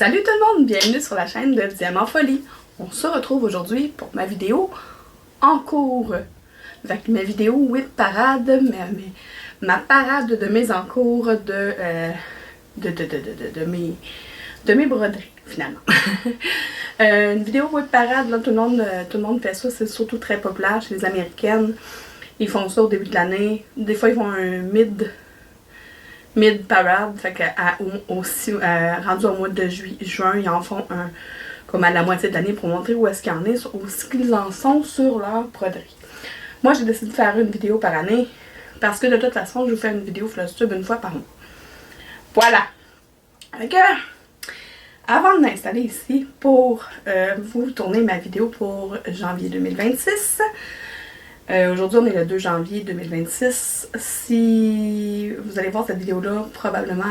Salut tout le monde, bienvenue sur la chaîne de Diamant Folie. On se retrouve aujourd'hui pour ma vidéo en cours. Avec ma vidéo 8 parades, ma parade de mes encours de mes broderies finalement. Une vidéo 8 parades, là, tout le monde fait ça, c'est surtout très populaire chez les Américaines. Ils font ça au début de l'année. Des fois ils font un mid-parade, fait que rendu au mois de juin, ils en font un comme à la moitié de l'année pour montrer où est-ce qu'ils en est, où est-ce qu'ils en sont sur leur broderie. Moi, j'ai décidé de faire une vidéo par année parce que de toute façon, je vous fais une vidéo Flosstube une fois par mois. Voilà. Fait que, avant de m'installer ici pour vous tourner ma vidéo pour janvier 2026, aujourd'hui, on est le 2 janvier 2026. Si vous allez voir cette vidéo-là, probablement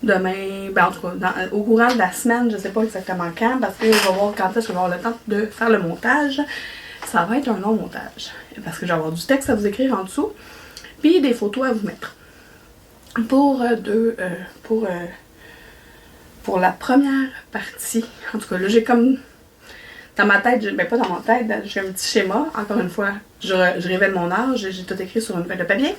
demain, ben en tout cas, au courant de la semaine, je sais pas exactement quand, parce que je vais voir quand est-ce que je vais avoir le temps de faire le montage. Ça va être un long montage, parce que je vais avoir du texte à vous écrire en dessous, puis des photos à vous mettre. Pour la première partie, en tout cas, là, j'ai comme... Dans ma tête, ben pas dans ma tête, j'ai un petit schéma. Encore une fois, je révèle mon âge, j'ai tout écrit sur une feuille de papier.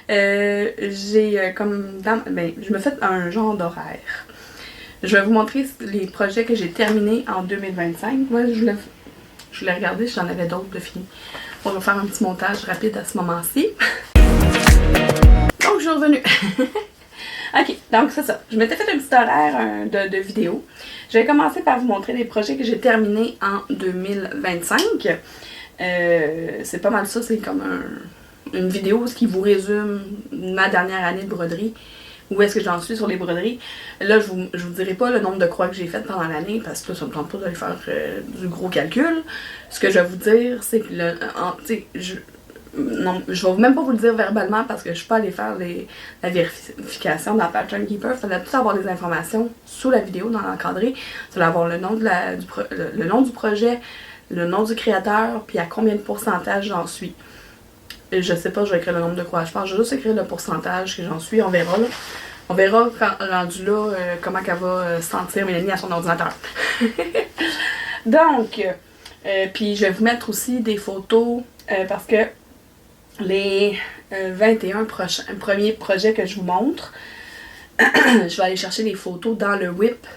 J'ai comme... je me fais un genre d'horaire. Je vais vous montrer les projets que j'ai terminés en 2025. Moi, je voulais regarder si j'en avais d'autres de finis. On va faire un petit montage rapide à ce moment-ci. Donc, je suis revenue. Ok, donc c'est ça. Je m'étais fait un petit horaire de vidéo. Je vais commencer par vous montrer les projets que j'ai terminés en 2025. C'est pas mal ça, c'est comme une vidéo qui vous résume ma dernière année de broderie. Où est-ce que j'en suis sur les broderies. Là, je vous dirai pas le nombre de croix que j'ai faites pendant l'année parce que ça me tente pas d'aller faire du gros calcul. Ce que je vais vous dire, c'est que non, je vais même pas vous le dire verbalement parce que je suis pas allée faire la vérification dans Pattern Keeper. Il fallait tout avoir les informations sous la vidéo, dans l'encadré. Vous allez avoir le nom, le nom du projet, le nom du créateur, puis à combien de pourcentage j'en suis. Et je sais pas, je vais écrire le nombre de croix. Je pense que je vais juste écrire le pourcentage que j'en suis. On verra là. On verra quand rendu là comment elle va sentir Mélanie à son ordinateur. Donc, puis je vais vous mettre aussi des photos parce que les 21 premiers projets que je vous montre, je vais aller chercher les photos dans le WIP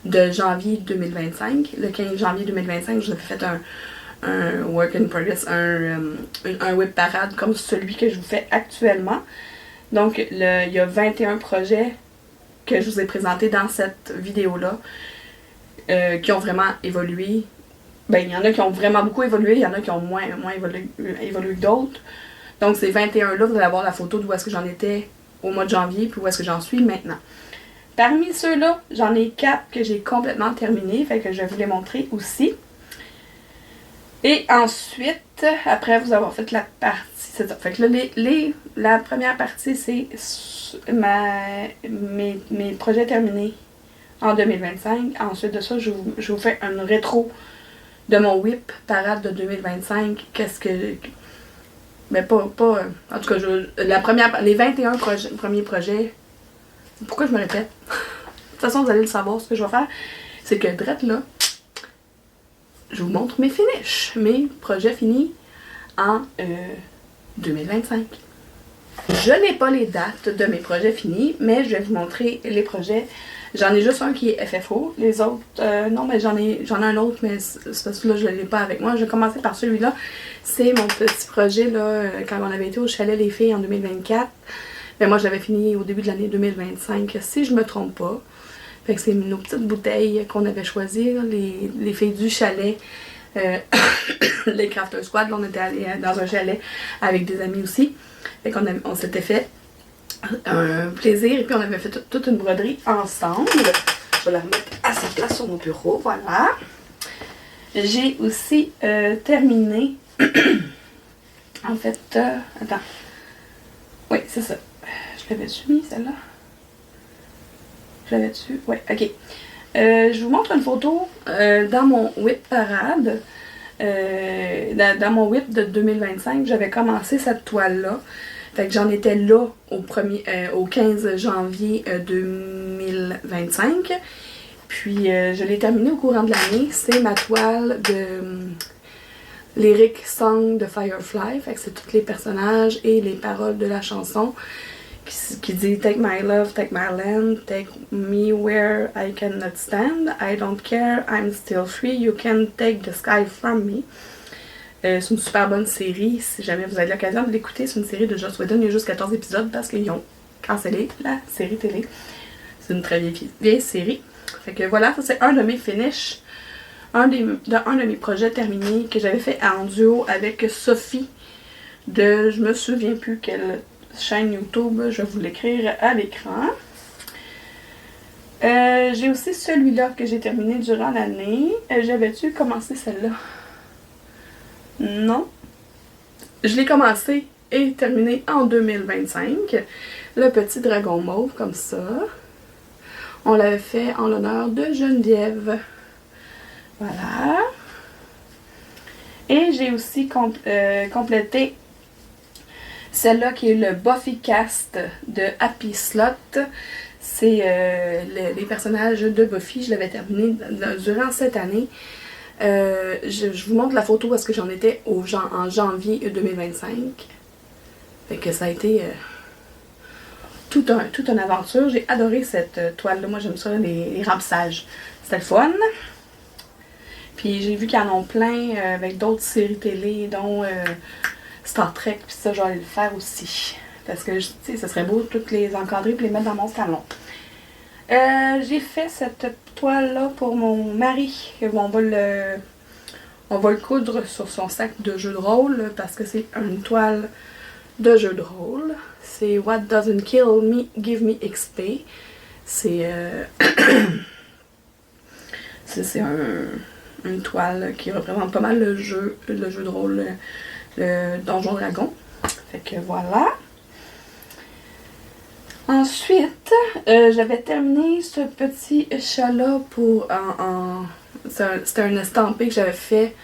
de janvier 2025. Le 15 janvier 2025, je vous ai fait un work in progress, un WIP parade comme celui que je vous fais actuellement. Donc, il y a 21 projets que je vous ai présentés dans cette vidéo-là qui ont vraiment évolué. Ben, il y en a qui ont vraiment beaucoup évolué, il y en a qui ont moins évolué que d'autres. Donc, ces 21-là, vous allez avoir la photo d'où est-ce que j'en étais au mois de janvier, puis où est-ce que j'en suis maintenant. Parmi ceux-là, j'en ai 4 que j'ai complètement terminés, fait que je vais vous les montrer aussi. Et ensuite, après vous avoir fait la partie, c'est ça. Fait que là, la première partie, c'est mes projets terminés en 2025. Ensuite de ça, je vous fais un rétro de mon WIP parade de 2025. Qu'est-ce que... Mais pas en tout cas, les 21 premiers projets... Pourquoi je me répète? De toute façon, vous allez le savoir, ce que je vais faire. C'est que drette là, je vous montre mes finishes, mes projets finis en 2025. Je n'ai pas les dates de mes projets finis, mais je vais vous montrer les projets. J'en ai juste un qui est FFO, les autres, non, mais j'en ai un autre, mais celui-là, je ne l'ai pas avec moi. Je vais commencer par celui-là. C'est mon petit projet, là, quand on avait été au chalet Les Filles en 2024. Ben, moi, je l'avais fini au début de l'année 2025, si je me trompe pas. Fait que c'est nos petites bouteilles qu'on avait choisies, là, les filles du chalet, les Crafter Squad. Là, on était allés dans un chalet avec des amis aussi. Fait qu'on on s'était fait un plaisir et puis on avait fait toute une broderie ensemble. Je vais la remettre à sa place sur mon bureau, voilà. J'ai aussi terminé, en fait, attends, oui, c'est ça. Je l'avais-tu mis, celle-là? Je l'avais dessus? Ouais, ok. Je vous montre une photo dans mon WIP parade. Dans mon WIP de 2025, j'avais commencé cette toile-là. Fait que j'en étais là au 15 janvier 2025. Puis je l'ai terminé au courant de l'année. C'est ma toile de lyric song de Firefly. Fait que c'est tous les personnages et les paroles de la chanson qui dit Take my love, take my land, take me where I cannot stand. I don't care, I'm still free. You can take the sky from me. C'est une super bonne série. Si jamais vous avez l'occasion de l'écouter, c'est une série de Joss Whedon. Il y a juste 14 épisodes parce qu'ils ont cancellé la série télé. C'est une très vieille série. Fait que voilà, ça c'est un de mes finishes. Un de mes projets terminés que j'avais fait en duo avec Sophie de je me souviens plus quelle chaîne YouTube, je vais vous l'écrire à l'écran. J'ai aussi celui-là que j'ai terminé durant l'année. J'avais-tu commencé celle-là? Non. Je l'ai commencé et terminé en 2025. Le petit dragon mauve comme ça. On l'avait fait en l'honneur de Geneviève. Voilà. Et j'ai aussi complété celle-là qui est le Buffy Cast de Happy Slot. C'est les personnages de Buffy. Je l'avais terminé durant cette année. Je vous montre la photo parce que j'en étais en janvier 2025. Fait que ça a été toute une aventure. J'ai adoré cette toile-là. Moi, j'aime ça, les rempissages. C'était le fun. Puis j'ai vu qu'ils en ont plein avec d'autres séries télé, dont Star Trek. Puis ça, je vais aller le faire aussi. Parce que, tu sais, ça serait beau de toutes les encadrer et les mettre dans mon salon. J'ai fait cette toile-là pour mon mari. On va le coudre sur son sac de jeu de rôle parce que c'est une toile de jeu de rôle. C'est What Doesn't Kill Me, Give Me XP. C'est une toile qui représente pas mal le jeu de rôle, le Donjon Dragon. Fait que voilà. Ensuite, j'avais terminé ce petit chat-là pour c'était un estampé que j'avais fait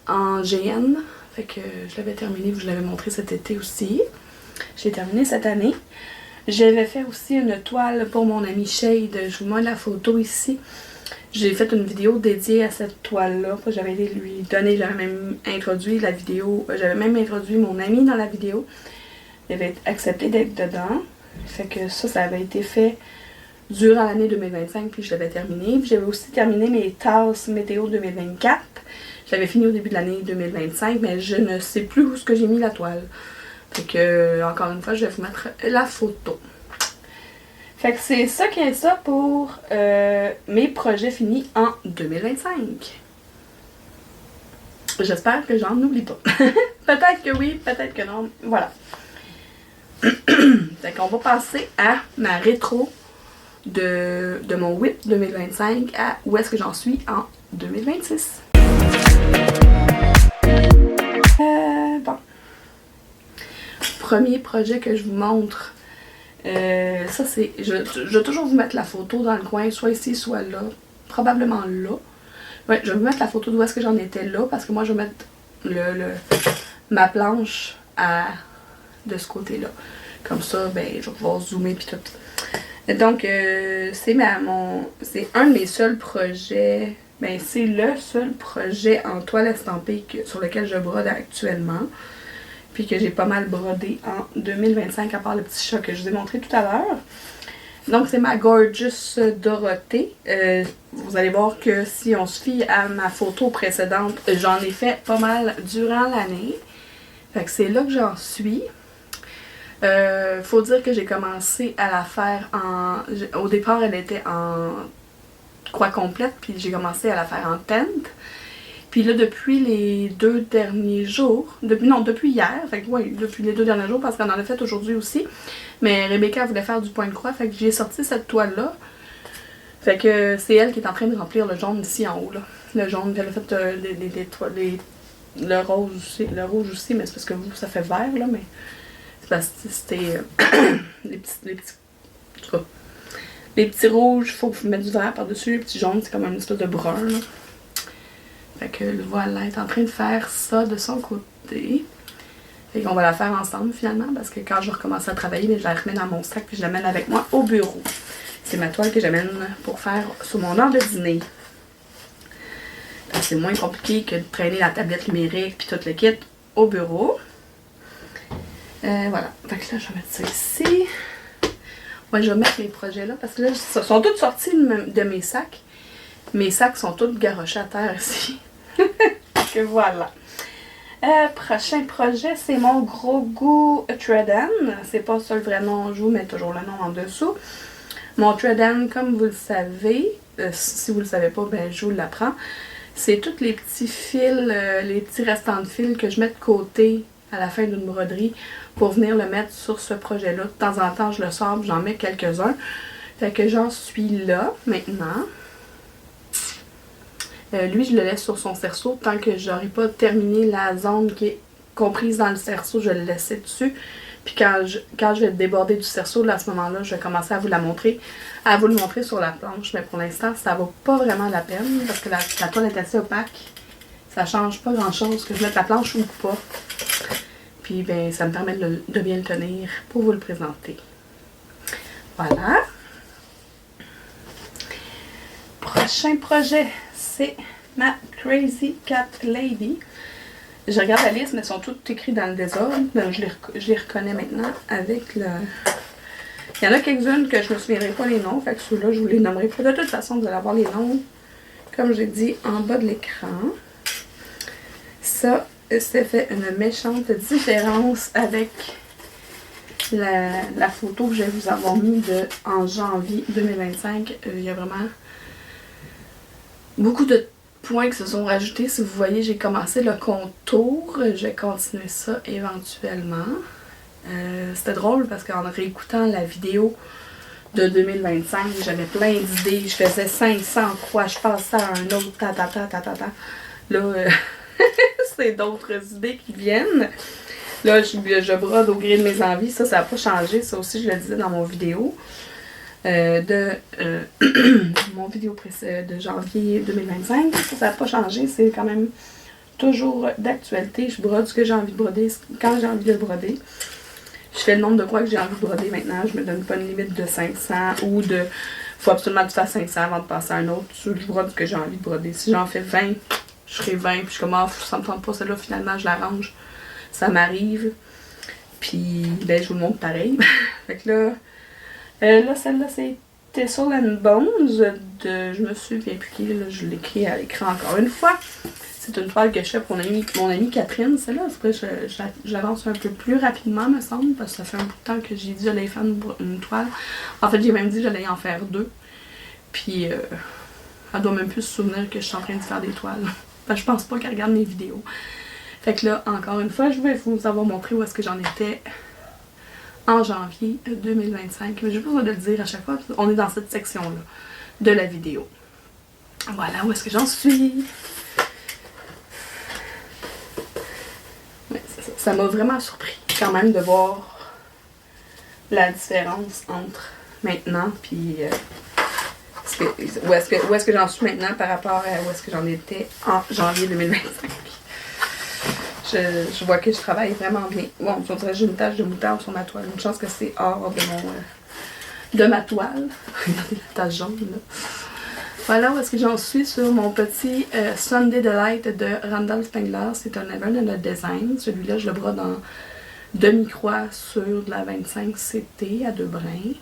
en GN. Fait que je l'avais terminé, je l'avais montré cet été aussi. J'ai terminé cette année. J'avais fait aussi une toile pour mon ami Shade. Je vous montre la photo ici. J'ai fait une vidéo dédiée à cette toile-là. J'avais lui donné, j'avais même introduit la vidéo. J'avais même introduit mon ami dans la vidéo. Il avait accepté d'être dedans. Fait que ça avait été fait durant l'année 2025, puis je l'avais terminé. Puis j'avais aussi terminé mes tasses météo 2024. Je l'avais fini au début de l'année 2025, mais je ne sais plus où est-ce que j'ai mis la toile. Fait que, encore une fois, je vais vous mettre la photo. Fait que c'est ça qui est ça pour mes projets finis en 2025. J'espère que j'en oublie pas. Peut-être que oui, peut-être que non. Voilà. Fait qu'on va passer à ma rétro de mon WIP 2025 à où est-ce que j'en suis en 2026. Bon. Premier projet que je vous montre. Ça c'est. Je vais toujours vous mettre la photo dans le coin, soit ici, soit là. Probablement là. Ouais, je vais vous mettre la photo d'où est-ce que j'en étais là, parce que moi je vais mettre ma planche de ce côté-là. Comme ça, ben, je vais pouvoir zoomer puis tout. Donc, c'est un de mes seuls projets. Ben, c'est le seul projet en toile estampée sur lequel je brode actuellement. Puis que j'ai pas mal brodé en 2025, à part le petit chat que je vous ai montré tout à l'heure. Donc, c'est ma Gorgeous Dorothée. Vous allez voir que si on se fie à ma photo précédente, j'en ai fait pas mal durant l'année. Fait que c'est là que j'en suis. Faut dire que j'ai commencé à la faire au départ, elle était en croix complète, puis j'ai commencé à la faire en tente. Puis là, depuis les 2 derniers jours, depuis hier, fait que oui, depuis les 2 derniers jours, parce qu'on en a fait aujourd'hui aussi, mais Rebecca voulait faire du point de croix, fait que j'ai sorti cette toile-là. Fait que c'est elle qui est en train de remplir le jaune ici en haut, là. Le jaune, puis elle a fait le rouge aussi, mais c'est parce que vous, ça fait vert, là, mais c'est parce que c'était les petits rouges, il faut mettre du vert par-dessus, les petits jaunes, c'est comme une espèce de brun, là. Fait que voilà, elle est en train de faire ça de son côté. Et qu'on va la faire ensemble finalement parce que quand je recommence à travailler, bien, je la remets dans mon sac puis je l'amène avec moi au bureau. C'est ma toile que j'amène pour faire sur mon heure de dîner. C'est moins compliqué que de traîner la tablette numérique puis tout le kit au bureau. Voilà. Fait que là, je vais mettre ça ici. Ouais, je vais mettre mes projets là parce que là, ils sont tous sortis de mes sacs. Mes sacs sont tous garochés à terre ici. Donc voilà. Prochain projet, c'est mon gros goût Threaden. C'est pas ça le vrai nom, je vous mets toujours le nom en dessous. Mon Threaden, comme vous le savez, si vous le savez pas, ben je vous l'apprends. C'est tous les petits fils, les petits restants de fils que je mets de côté à la fin d'une broderie pour venir le mettre sur ce projet-là. De temps en temps, je le sors, j'en mets quelques-uns. Fait que j'en suis là maintenant. Lui, je le laisse sur son cerceau. Tant que j'aurai pas terminé la zone qui est comprise dans le cerceau, je le laisse dessus. Puis quand je vais déborder du cerceau, là, à ce moment-là, je vais commencer à vous le montrer sur la planche. Mais pour l'instant, ça vaut pas vraiment la peine parce que la toile est assez opaque. Ça change pas grand-chose que je mette la planche ou pas. Puis ben, ça me permet de bien le tenir pour vous le présenter. Voilà. Prochain projet, c'est ma Crazy Cat Lady. Je regarde la liste, mais ils sont tous écrits dans le désordre. Donc je les reconnais maintenant avec le... Il y en a quelques-unes que je ne me souviendrai pas les noms, fait que ceux-là, je vous les nommerai pas. De toute façon, vous allez avoir les noms, comme j'ai dit, en bas de l'écran. Ça fait une méchante différence avec la photo que je vais vous avoir mis en janvier 2025. Il y a vraiment beaucoup de points qui se sont rajoutés. Si vous voyez, j'ai commencé le contour. Je vais continuer ça éventuellement. C'était drôle parce qu'en réécoutant la vidéo de 2025, j'avais plein d'idées. Je faisais 500 croix, je passais à un autre, Là, c'est d'autres idées qui viennent. Là, je brode au gré de mes envies. Ça n'a pas changé. Ça aussi, je le disais dans mon vidéo. Mon vidéo de janvier 2025. Ça n'a pas changé. C'est quand même toujours d'actualité. Je brode ce que j'ai envie de broder quand j'ai envie de le broder. Je fais le nombre de croix que j'ai envie de broder maintenant. Je me donne pas une limite de 500 ou de... faut absolument que tu fasses 500 avant de passer à un autre. Je brode ce que j'ai envie de broder. Si j'en fais 20, je ferai 20. Puis je suis comme, oh, ça me tente pas celle-là. Finalement, je l'arrange. Ça m'arrive. Puis, ben, je vous le montre pareil. Fait que là... là, celle-là, c'est Tessel and Bones. Je me souviens plus qui, là, je l'écris à l'écran encore une fois. C'est une toile que je fais pour mon amie Catherine. Celle-là, j'avance un peu plus rapidement, me semble, parce que ça fait un bout de temps que j'ai dit que j'allais faire une toile. En fait, j'ai même dit que j'allais en faire 2. Puis, elle doit même plus se souvenir que je suis en train de faire des toiles. Enfin, je pense pas qu'elle regarde mes vidéos. Fait que là, encore une fois, je vais vous avoir montré où est-ce que j'en étais en janvier 2025. Mais j'ai pas besoin de le dire à chaque fois. On est dans cette section-là de la vidéo. Voilà, où est-ce que j'en suis. Ouais, ça m'a vraiment surpris quand même de voir la différence entre maintenant puis où est-ce que j'en suis maintenant par rapport à où est-ce que j'en étais en janvier 2025. Je vois que je travaille vraiment bien. Bon, on dirait que j'ai une tache de moutarde sur ma toile. Une chance que c'est hors de ma toile. Regardez la tache jaune, là. Voilà où est-ce que j'en suis sur mon petit Sunday Delight de Randall Spengler. C'est un Never in a Design. Celui-là, je le brode en demi-croix sur de la 25 CT à 2 brins.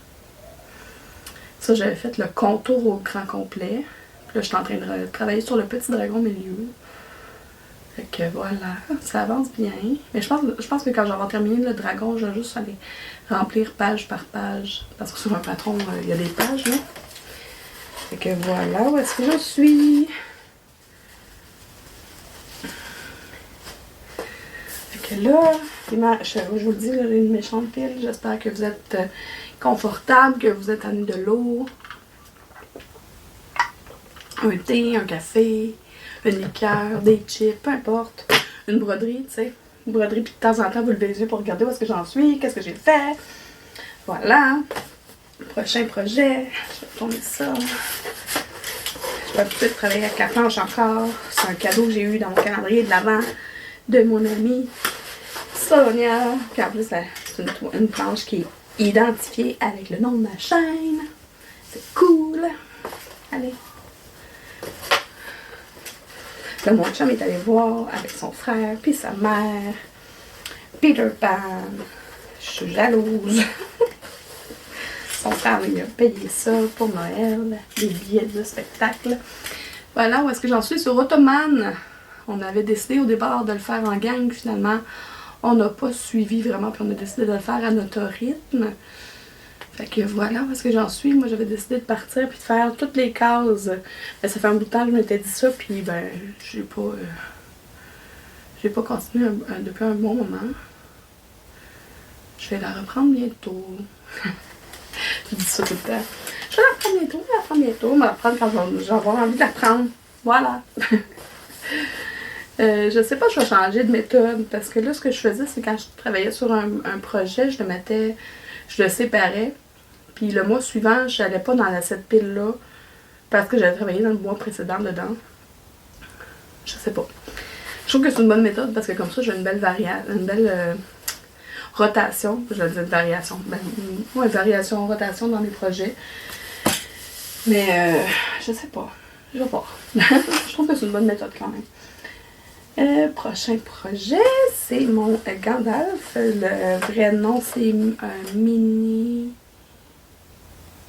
Ça, j'avais fait le contour au grand complet. Puis là, je suis en train de travailler sur le petit dragon au milieu. Fait que voilà, ça avance bien. Mais je pense que quand j'aurai terminé le dragon, je vais juste aller remplir page par page. Parce que sur un patron, il y a des pages, là. Fait que voilà, où est-ce que je suis? Fait que là, je vous le dis, j'ai une méchante pile. J'espère que vous êtes confortable, que vous êtes tanné de l'eau. Un thé, un café, une liqueur, des chips, peu importe. Une broderie, tu sais. Une broderie, puis de temps en temps, vous levez les yeux pour regarder où est-ce que j'en suis, qu'est-ce que j'ai fait. Voilà. Prochain projet. Je vais tourner ça. Je vais peut-être travailler avec la planche encore. C'est un cadeau que j'ai eu dans mon calendrier de l'avant de mon ami. Sonia. Puis en plus, c'est une planche qui est identifiée avec le nom de ma chaîne. C'est cool. Allez. Là, mon chum est allé voir avec son frère puis sa mère. Peter Pan. Je suis jalouse. Son frère lui a payé ça pour Noël, des billets de spectacle. Voilà où est-ce que j'en suis sur Ottoman. On avait décidé au départ de le faire en gang, finalement on n'a pas suivi vraiment, puis on a décidé de le faire à notre rythme. Fait que voilà où est-ce que j'en suis. Moi j'avais décidé de partir puis de faire toutes les cases. Ben, ça fait un bout de temps que je m'étais dit ça, puis ben j'ai pas continué depuis un bon moment. Je vais la reprendre bientôt. Je dis ça tout le temps. Je vais la reprendre bientôt, je vais la reprendre quand j'aurai envie de la prendre. Voilà. Je sais pas, je vais changer de méthode parce que là, ce que je faisais, c'est quand je travaillais sur un projet, je le séparais. Puis le mois suivant, je n'allais pas dans cette pile-là parce que j'avais travaillé dans le mois précédent dedans. Je sais pas. Je trouve que c'est une bonne méthode parce que comme ça, j'ai une belle rotation. Je vais dire variation. Variation, rotation dans les projets. Mais je sais pas. Je vais voir. Je trouve que c'est une bonne méthode quand même. Prochain projet, c'est mon Gandalf. Le vrai nom, c'est un mini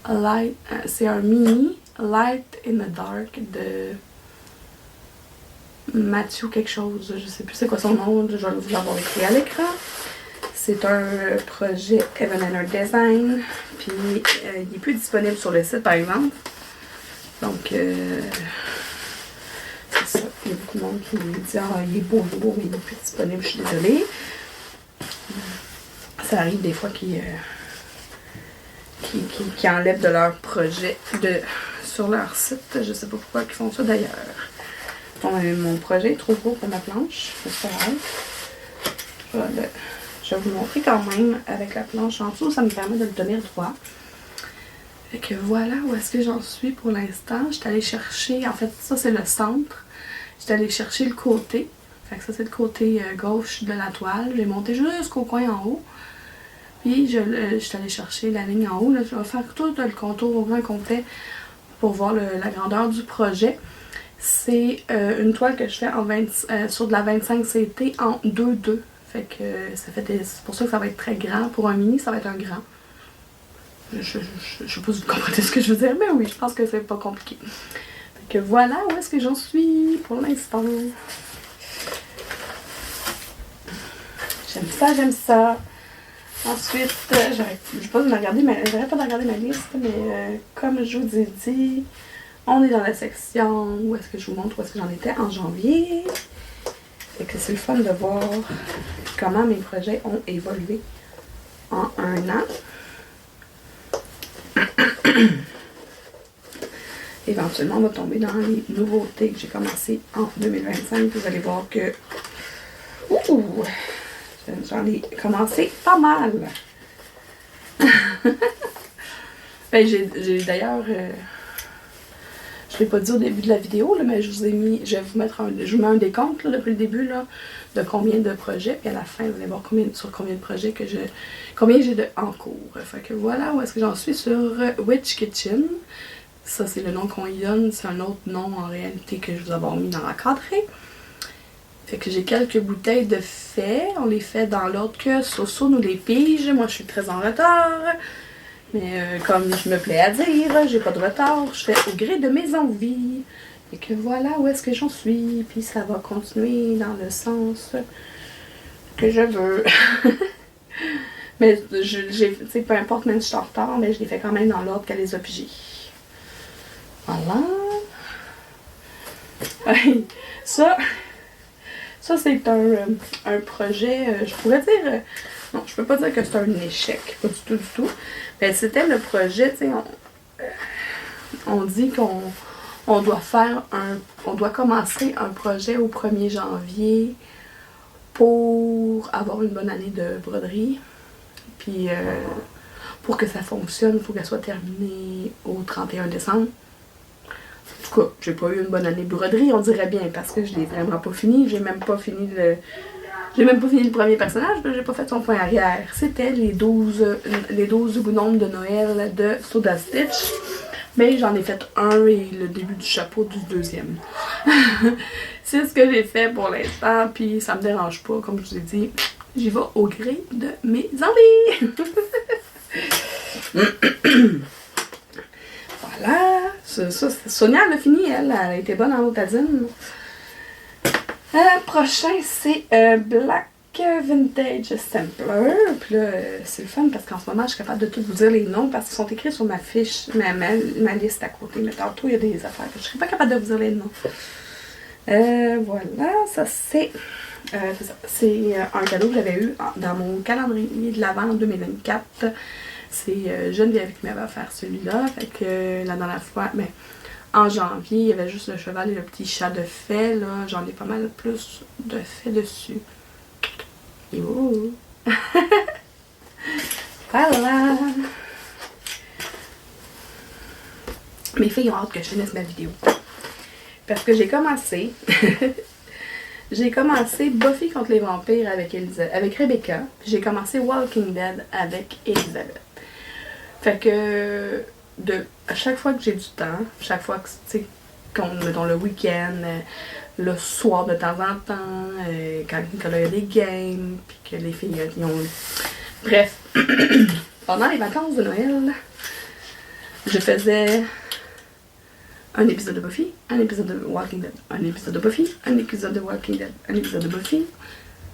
light. C'est un mini Light in the Dark de Mathieu quelque chose. Je sais plus c'est quoi son nom. Je vais vous l'avoir écrit à l'écran. C'est un projet Evan & Earth Design. Puis il n'est plus disponible sur le site par exemple. Donc c'est ça. Il y a beaucoup de monde qui dit ah il est beau, mais il n'est plus disponible, je suis désolée. Ça arrive des fois qui enlèvent de leur projet sur leur site. Je sais pas pourquoi ils font ça d'ailleurs. Mon projet est trop gros pour ma planche. C'est pas grave. Je vais vous montrer quand même avec la planche en dessous. Ça me permet de le tenir droit. Fait que voilà où est-ce que j'en suis pour l'instant. Je suis allée chercher, en fait ça c'est le centre. Je suis allée chercher le côté. Fait que ça c'est le côté gauche de la toile. J'ai monté jusqu'au coin en haut. Puis je suis allée chercher la ligne en haut. Là, je vais faire tout le contour au grand complet pour voir la grandeur du projet. C'est une toile que je fais sur de la 25 CT en 2-2. Fait que c'est pour ça que ça va être très grand. Pour un mini, ça va être un grand. Je sais pas si vous comprenez ce que je veux dire, mais oui, je pense que c'est pas compliqué. Fait que voilà où est-ce que j'en suis pour l'instant. J'aime ça. Ensuite, j'arrête pas de regarder ma liste, mais comme je vous ai dit, on est dans la section où est-ce que je vous montre où est-ce que j'en étais en janvier. Fait que c'est le fun de voir comment mes projets ont évolué en un an. Éventuellement, on va tomber dans les nouveautés que j'ai commencé en 2025. Vous allez voir que j'en ai commencé pas mal. Ben, j'ai d'ailleurs, je ne l'ai pas dit au début de la vidéo, là, mais je vous mets un décompte là, depuis le début là, de combien de projets. Puis à la fin, vous allez voir combien de projets combien j'ai en cours. Fait que voilà où est-ce que j'en suis sur Witch Kitchen. Ça, c'est le nom qu'on y donne. C'est un autre nom en réalité que je vous avais mis dans l'encadré. Fait que j'ai quelques bouteilles de fait. On les fait dans l'ordre que Soso nous les pige. Moi, je suis très en retard. Mais comme je me plais à dire, j'ai pas de retard. Je fais au gré de mes envies. Et que voilà où est-ce que j'en suis. Puis ça va continuer dans le sens que je veux. Mais peu importe, même si je suis en retard, mais je les fais quand même dans l'ordre qu'elle les a pigés. Voilà. Ça c'est un projet, je pourrais dire, non, je peux pas dire que c'est un échec, pas du tout. Mais c'était le projet, tu sais, on dit qu'on doit commencer un projet au 1er janvier pour avoir une bonne année de broderie. Puis pour que ça fonctionne, il faut qu'elle soit terminée au 31 décembre. En tout cas, j'ai pas eu une bonne année de broderie, on dirait bien, parce que je l'ai vraiment pas fini. J'ai même pas fini J'ai même pas fini le premier personnage, j'ai pas fait son point arrière. C'était les 12 bonhommes de Noël de Soda Stitch. Mais j'en ai fait un et le début du chapeau du deuxième. C'est ce que j'ai fait pour l'instant, puis ça me dérange pas, comme je vous ai dit. J'y vais au gré de mes envies. Voilà. Sonia, elle a fini, elle a été bonne en Otadine. Prochain, c'est Black Vintage Sampler. Puis là, c'est le fun parce qu'en ce moment, je suis capable de tout vous dire les noms parce qu'ils sont écrits sur ma fiche, ma liste à côté. Mais tantôt, il y a des affaires que je ne serais pas capable de vous dire les noms. Voilà, ça c'est un cadeau que j'avais eu dans mon calendrier de l'Avent en 2024. C'est Geneviève qui m'avait offert celui-là. Fait que la dernière fois, ben, en janvier, il y avait juste le cheval et le petit chat de fée. Là, j'en ai pas mal plus de fée dessus. Yo! Voilà! Mes filles ont hâte que je finisse ma vidéo. Parce que j'ai commencé Buffy contre les vampires avec Rebecca. Puis j'ai commencé Walking Dead avec Elizabeth. Fait que à chaque fois que j'ai du temps, chaque fois que tu sais, mettons le week-end, le soir de temps en temps, quand Nicolas a des games, puis que les filles ils ont. Bref, pendant les vacances de Noël, je faisais un épisode de Buffy, un épisode de Walking Dead, un épisode de Buffy, un épisode de Walking Dead, un épisode de Buffy.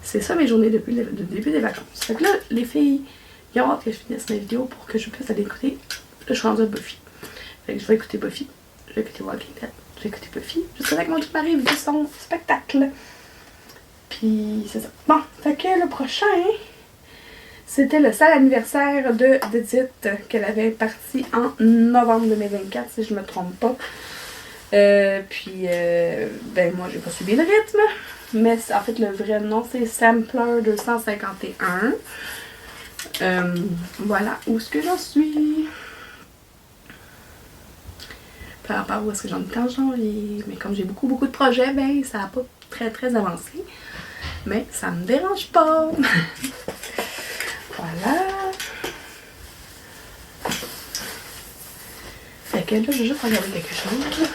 C'est ça mes journées depuis le début des vacances. Fait que là, les filles, ils ont hâte que je finisse ma vidéo pour que je puisse aller écouter le change de Buffy. Fait que je vais écouter Buffy, je vais écouter Walking Dead, je vais écouter Buffy, jusqu'à ce que mon petit mari vu son spectacle. Puis c'est ça. Bon, fait que le prochain, c'était le sale anniversaire d'Edith qu'elle avait parti en novembre 2024, si je me trompe pas. Ben moi j'ai pas suivi le rythme, mais en fait le vrai nom c'est Sampler 251. Voilà où est-ce que j'en suis. Par rapport à où est-ce que j'en étais en janvier. Mais comme j'ai beaucoup de projets, ben ça n'a pas très avancé. Mais ça me dérange pas. Voilà. Fait que là, je vais juste regarder quelque chose.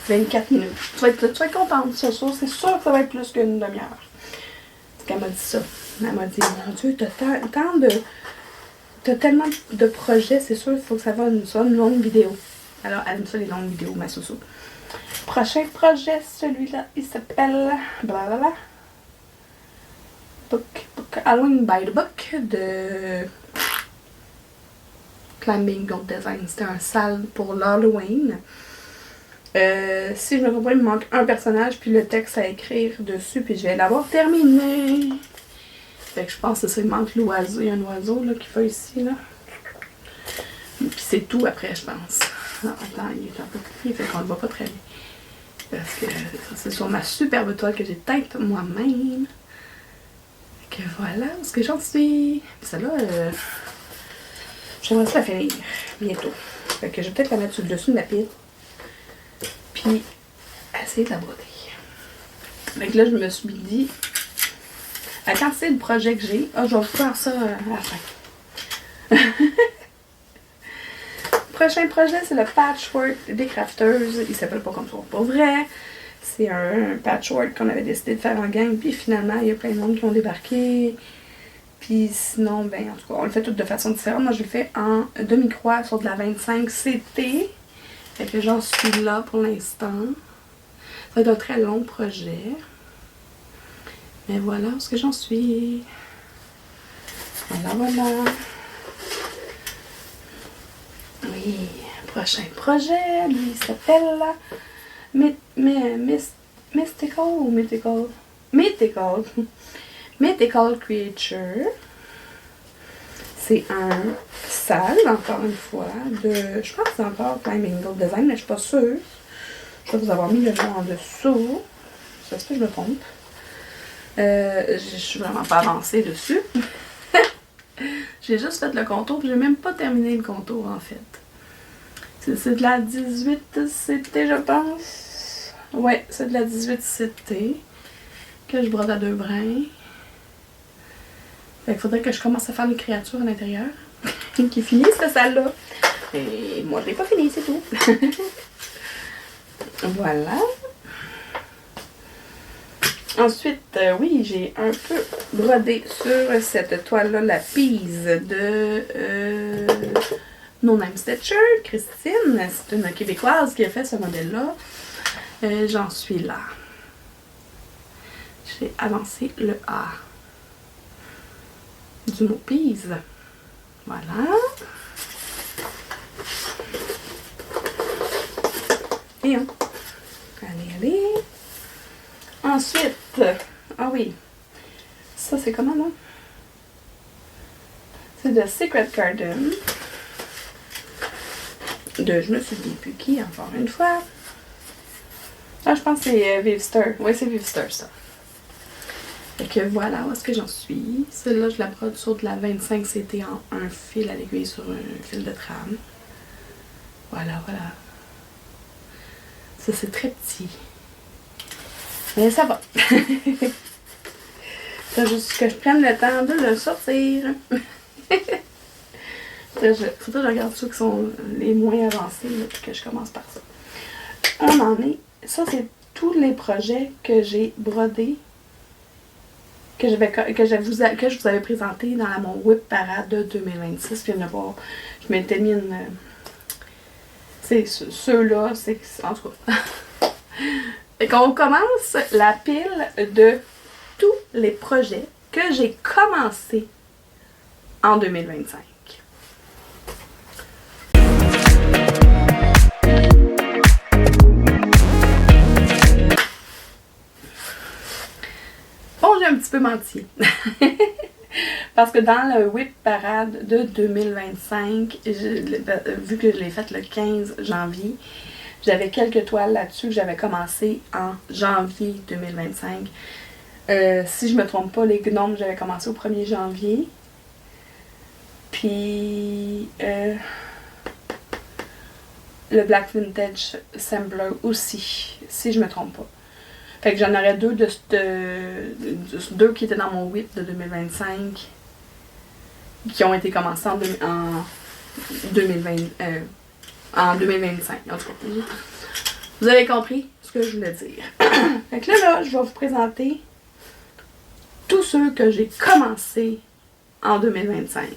24 minutes. Tu vas être contente, c'est sûr. C'est sûr que ça va être plus qu'une demi-heure. Parce qu'elle m'a dit ça. Elle m'a dit, mon Dieu, t'as tellement de projets, c'est sûr qu'il faut que ça soit une longue vidéo. Alors, elle aime ça les longues vidéos, ma soso. Prochain projet, celui-là, il s'appelle blablabla. Book Halloween by the Book de Climbing Gold Design. C'était un salle pour l'Halloween. Si je me comprends, il me manque un personnage puis le texte à écrire dessus, puis je vais l'avoir terminé. Fait que je pense que c'est ça, il manque l'oiseau. Il y a un oiseau là, qui fait ici, là. Puis c'est tout après, je pense. Ah, attends, il est un peu petit, fait qu'on le voit pas très bien. Parce que c'est sur ma superbe toile que j'ai teinte moi-même. Fait que voilà où est-ce que j'en suis. Puis celle-là, j'aimerais ça la finir bientôt. Fait que je vais peut-être la mettre sur le dessus de la pile. Puis essayer de la broder. Fait que là, je me suis dit, quand c'est le projet que j'ai, je vais vous faire ça à la fin. Prochain projet, c'est le patchwork des crafters. Il s'appelle pas comme ça, pas vrai. C'est un patchwork qu'on avait décidé de faire en gang. Puis finalement, il y a plein de monde qui ont débarqué. Puis sinon, ben en tout cas, on le fait tout de façon différente. Moi, je le fais en demi-croix sur de la 25 CT. Fait que j'en suis là pour l'instant. Ça va être un très long projet. Mais voilà où est-ce que j'en suis. Voilà. Oui, prochain projet, lui, il s'appelle Mystical ou Mythical? Mythical Creature. C'est un salle, encore une fois, je pense que c'est encore Climbing Gold Design, mais je suis pas sûre. Je vais vous avoir mis le nom en dessous. Ça se fait que je me trompe. Je suis vraiment pas avancée dessus. J'ai juste fait le contour, j'ai même pas terminé le contour en fait. C'est de la 18 CT, je pense. Ouais, c'est de la 18 CT que je brode à 2 brins. Fait qu'il faudrait que je commence à faire les créatures à l'intérieur. Qui finissent cette salle-là. Et moi, je l'ai pas fini, c'est tout. Voilà. Ensuite, oui, j'ai un peu brodé sur cette toile-là la Pise de No Name Stitcher, Christine. C'est une Québécoise qui a fait ce modèle-là. J'en suis là. J'ai avancé le A du mot Pise. Voilà. Et on. Allez, allez. Ensuite, ah oui, ça c'est comment là? C'est de Secret Garden. De je me souviens plus qui, encore une fois. Ah, je pense que c'est Vivster. Oui, c'est Vivster ça. Fait que voilà, où est-ce que j'en suis? Celle-là, je la brode sur de la 25 CT en un fil à l'aiguille sur un fil de trame. Voilà, voilà. Ça, c'est très petit. Mais ça va. Faut juste que je prenne le temps de le sortir. Faudrait que je regarde ceux qui sont les moins avancés, là, puis que je commence par ça. On en est. Ça, c'est tous les projets que j'ai brodés, que je vous avais présenté dans mon Whip Parade de 2026. Puis je m'étais mis une... C'est ceux-là, c'est... En tout cas... Fait qu'on commence la pile de tous les projets que j'ai commencé en 2025. Bon, j'ai un petit peu menti. Parce que dans le Whip Parade de 2025, vu que je l'ai faite le 15 janvier, j'avais quelques toiles là-dessus que j'avais commencé en janvier 2025. Si je me trompe pas, les gnomes, j'avais commencé au 1er janvier. Puis le Black Vintage Sampler aussi, si je me trompe pas. Fait que j'en aurais deux qui étaient dans mon whip de 2025 qui ont été commencés en 2025. En tout cas, vous avez compris ce que je voulais dire. Fait que là, je vais vous présenter tous ceux que j'ai commencé en 2025.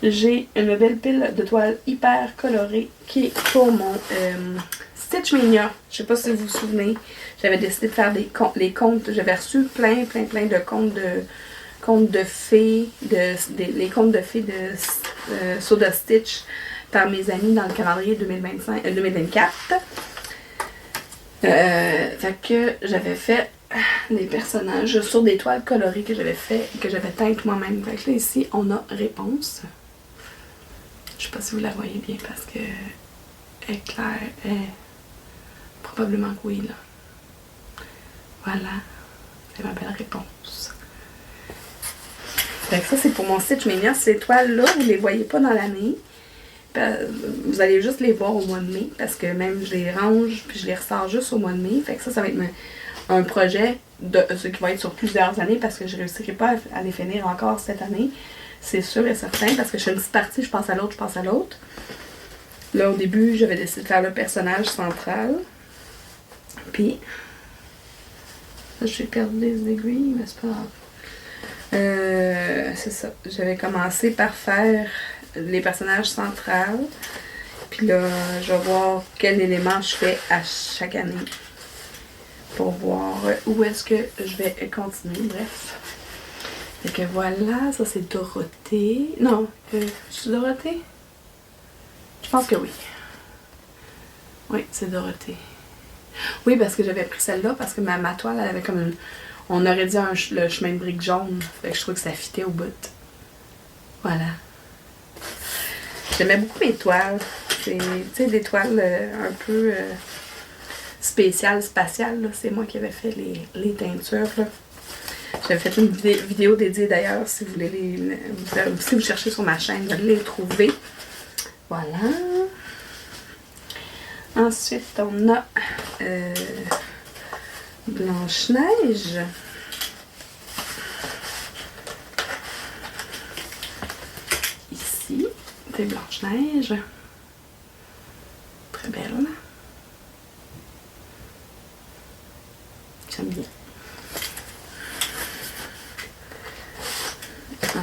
J'ai une belle pile de toiles hyper colorées qui est pour mon Stitch Mania. Je sais pas si vous vous souvenez, j'avais décidé de faire les contes. J'avais reçu plein de contes de fées, les contes de fées de Soda Stitch par mes amis dans le calendrier 2024. Fait que j'avais fait les personnages sur des toiles colorées que j'avais teintes moi-même. Fait que là, ici, on a Réponse. Je sais pas si vous la voyez bien parce que elle est claire. Probablement que oui, là. Voilà. C'est ma belle Réponse. Fait que ça, c'est pour mon Stitch Mania. Ces toiles-là, vous les voyez pas dans l'année. Vous allez juste les voir au mois de mai parce que même je les range puis je les ressors juste au mois de mai. Fait que ça va être un projet ce qui va être sur plusieurs années parce que je ne réussirai pas à les finir encore cette année. C'est sûr et certain parce que je fais une petite partie, je passe à l'autre. Là, au début, j'avais décidé de faire le personnage central. Puis, là, j'ai perdu des aiguilles, mais c'est pas grave. C'est ça. J'avais commencé par faire les personnages centrales. Puis là, je vais voir quel élément je fais à chaque année. Pour voir où est-ce que je vais continuer. Bref. Fait que voilà, ça c'est Dorothée. Non, c'est Dorothée? Je pense que oui. Oui, c'est Dorothée. Oui, parce que j'avais pris celle-là, parce que ma toile, elle avait comme une... On aurait dit le chemin de briques jaune. Fait que je trouve que ça fitait au bout. Voilà. J'aimais beaucoup mes toiles. C'est, tu sais, des toiles un peu spéciales, spatiales. Là. C'est moi qui avais fait les teintures, là. J'avais fait une vidéo dédiée d'ailleurs, si vous voulez si vous cherchez sur ma chaîne, vous allez les trouver. Voilà. Ensuite, on a Blanche-Neige. côté Blanche-Neige. Très belle. J'aime bien.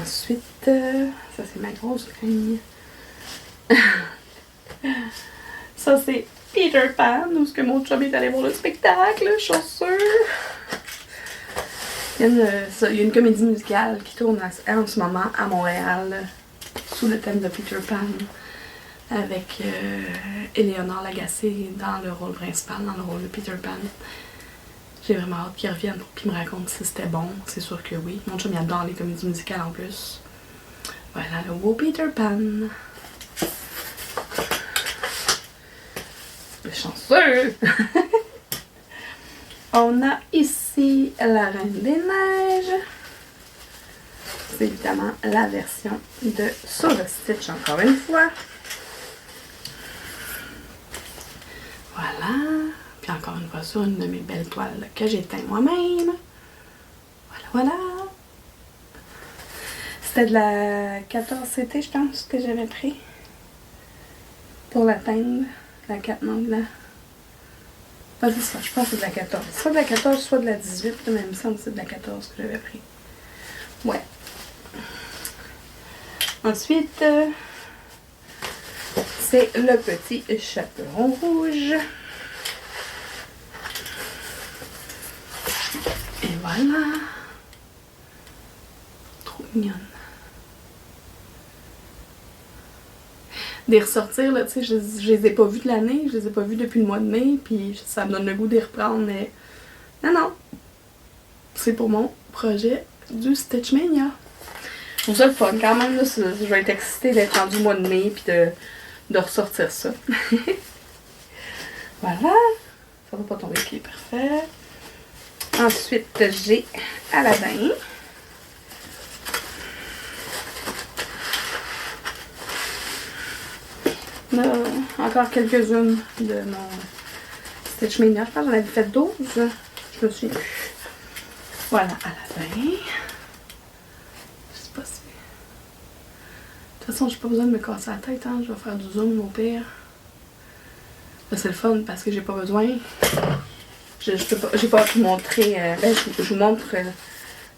Ensuite, ça c'est ma grosse ligne. Ça c'est Peter Pan, où ce que mon chum est allé voir le spectacle, chanceux. Il y a une comédie musicale qui tourne en ce moment à Montréal, sous le thème de Peter Pan, avec Éléonore Lagacé dans le rôle principal, dans le rôle de Peter Pan. J'ai vraiment hâte qu'ils reviennent pour qu'ils me racontent si c'était bon. C'est sûr que oui. Mon chum il adore les comédies musicales en plus. Voilà le beau Peter Pan. Le chanceux! On a ici la Reine des Neiges. C'est évidemment la version de Sur le Stitch encore une fois. Voilà. Puis encore une fois sur une de mes belles toiles que j'ai teint moi-même. Voilà, voilà. C'était de la 14CT, je pense, que j'avais pris. Pour la teindre. La 4 là. Pas c'est ça, je pense que c'est de la 14. Soit de la 14, soit de la 18, mais il me semble que c'est de la 14 que j'avais pris. Ouais. Ensuite, c'est le petit chaperon rouge. Et voilà. Trop mignonne. Des ressortir, là, tu sais, je les ai pas vus de l'année, je les ai pas vus depuis le mois de mai, puis ça me donne le goût d'y reprendre, mais non. C'est pour mon projet du Stitch Mania. Je trouve ça le fun quand même, là, je vais être excitée d'être rendu au mois de mai, puis de ressortir ça. Voilà. Ça va pas tomber, ok, parfait. Ensuite, j'ai Aladdin. Encore quelques-unes de mon Stitch Mania. Je pense que j'en avais fait 12. Je me suis... Voilà, Aladdin. Je sais pas si... De toute façon, j'ai pas besoin de me casser la tête, hein. Je vais faire du zoom au pire. Là, c'est le fun parce que j'ai pas besoin. J'ai pas pu montrer... je vous montre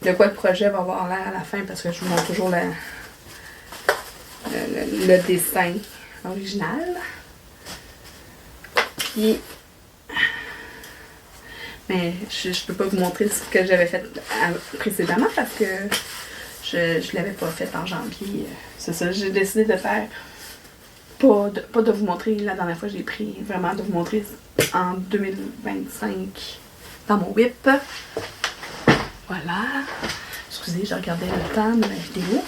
de quoi le projet va avoir l'air à la fin parce que je vous montre toujours le dessin original. Puis, mais je peux pas vous montrer ce que j'avais fait précédemment parce que je l'avais pas fait en janvier. C'est ça, j'ai décidé de faire pas de vous montrer la dernière fois que j'ai pris, vraiment de vous montrer en 2025 dans mon whip. Voilà. Excusez, je regardais le temps de la vidéo.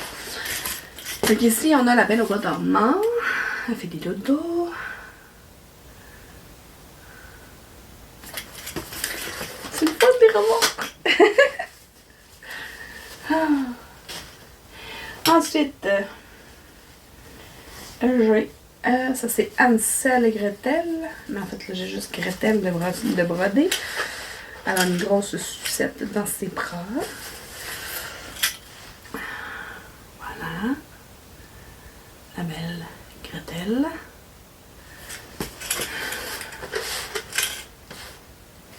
Donc ici, on a la Belle au bois dormant. Elle fait des dodos. C'est le fun des remarques. Ensuite, j'ai... ça c'est Hansel et Gretel. Mais en fait, là, j'ai juste Gretel de broder. Elle a une grosse sucette dans ses bras. Voilà. La belle Gretel.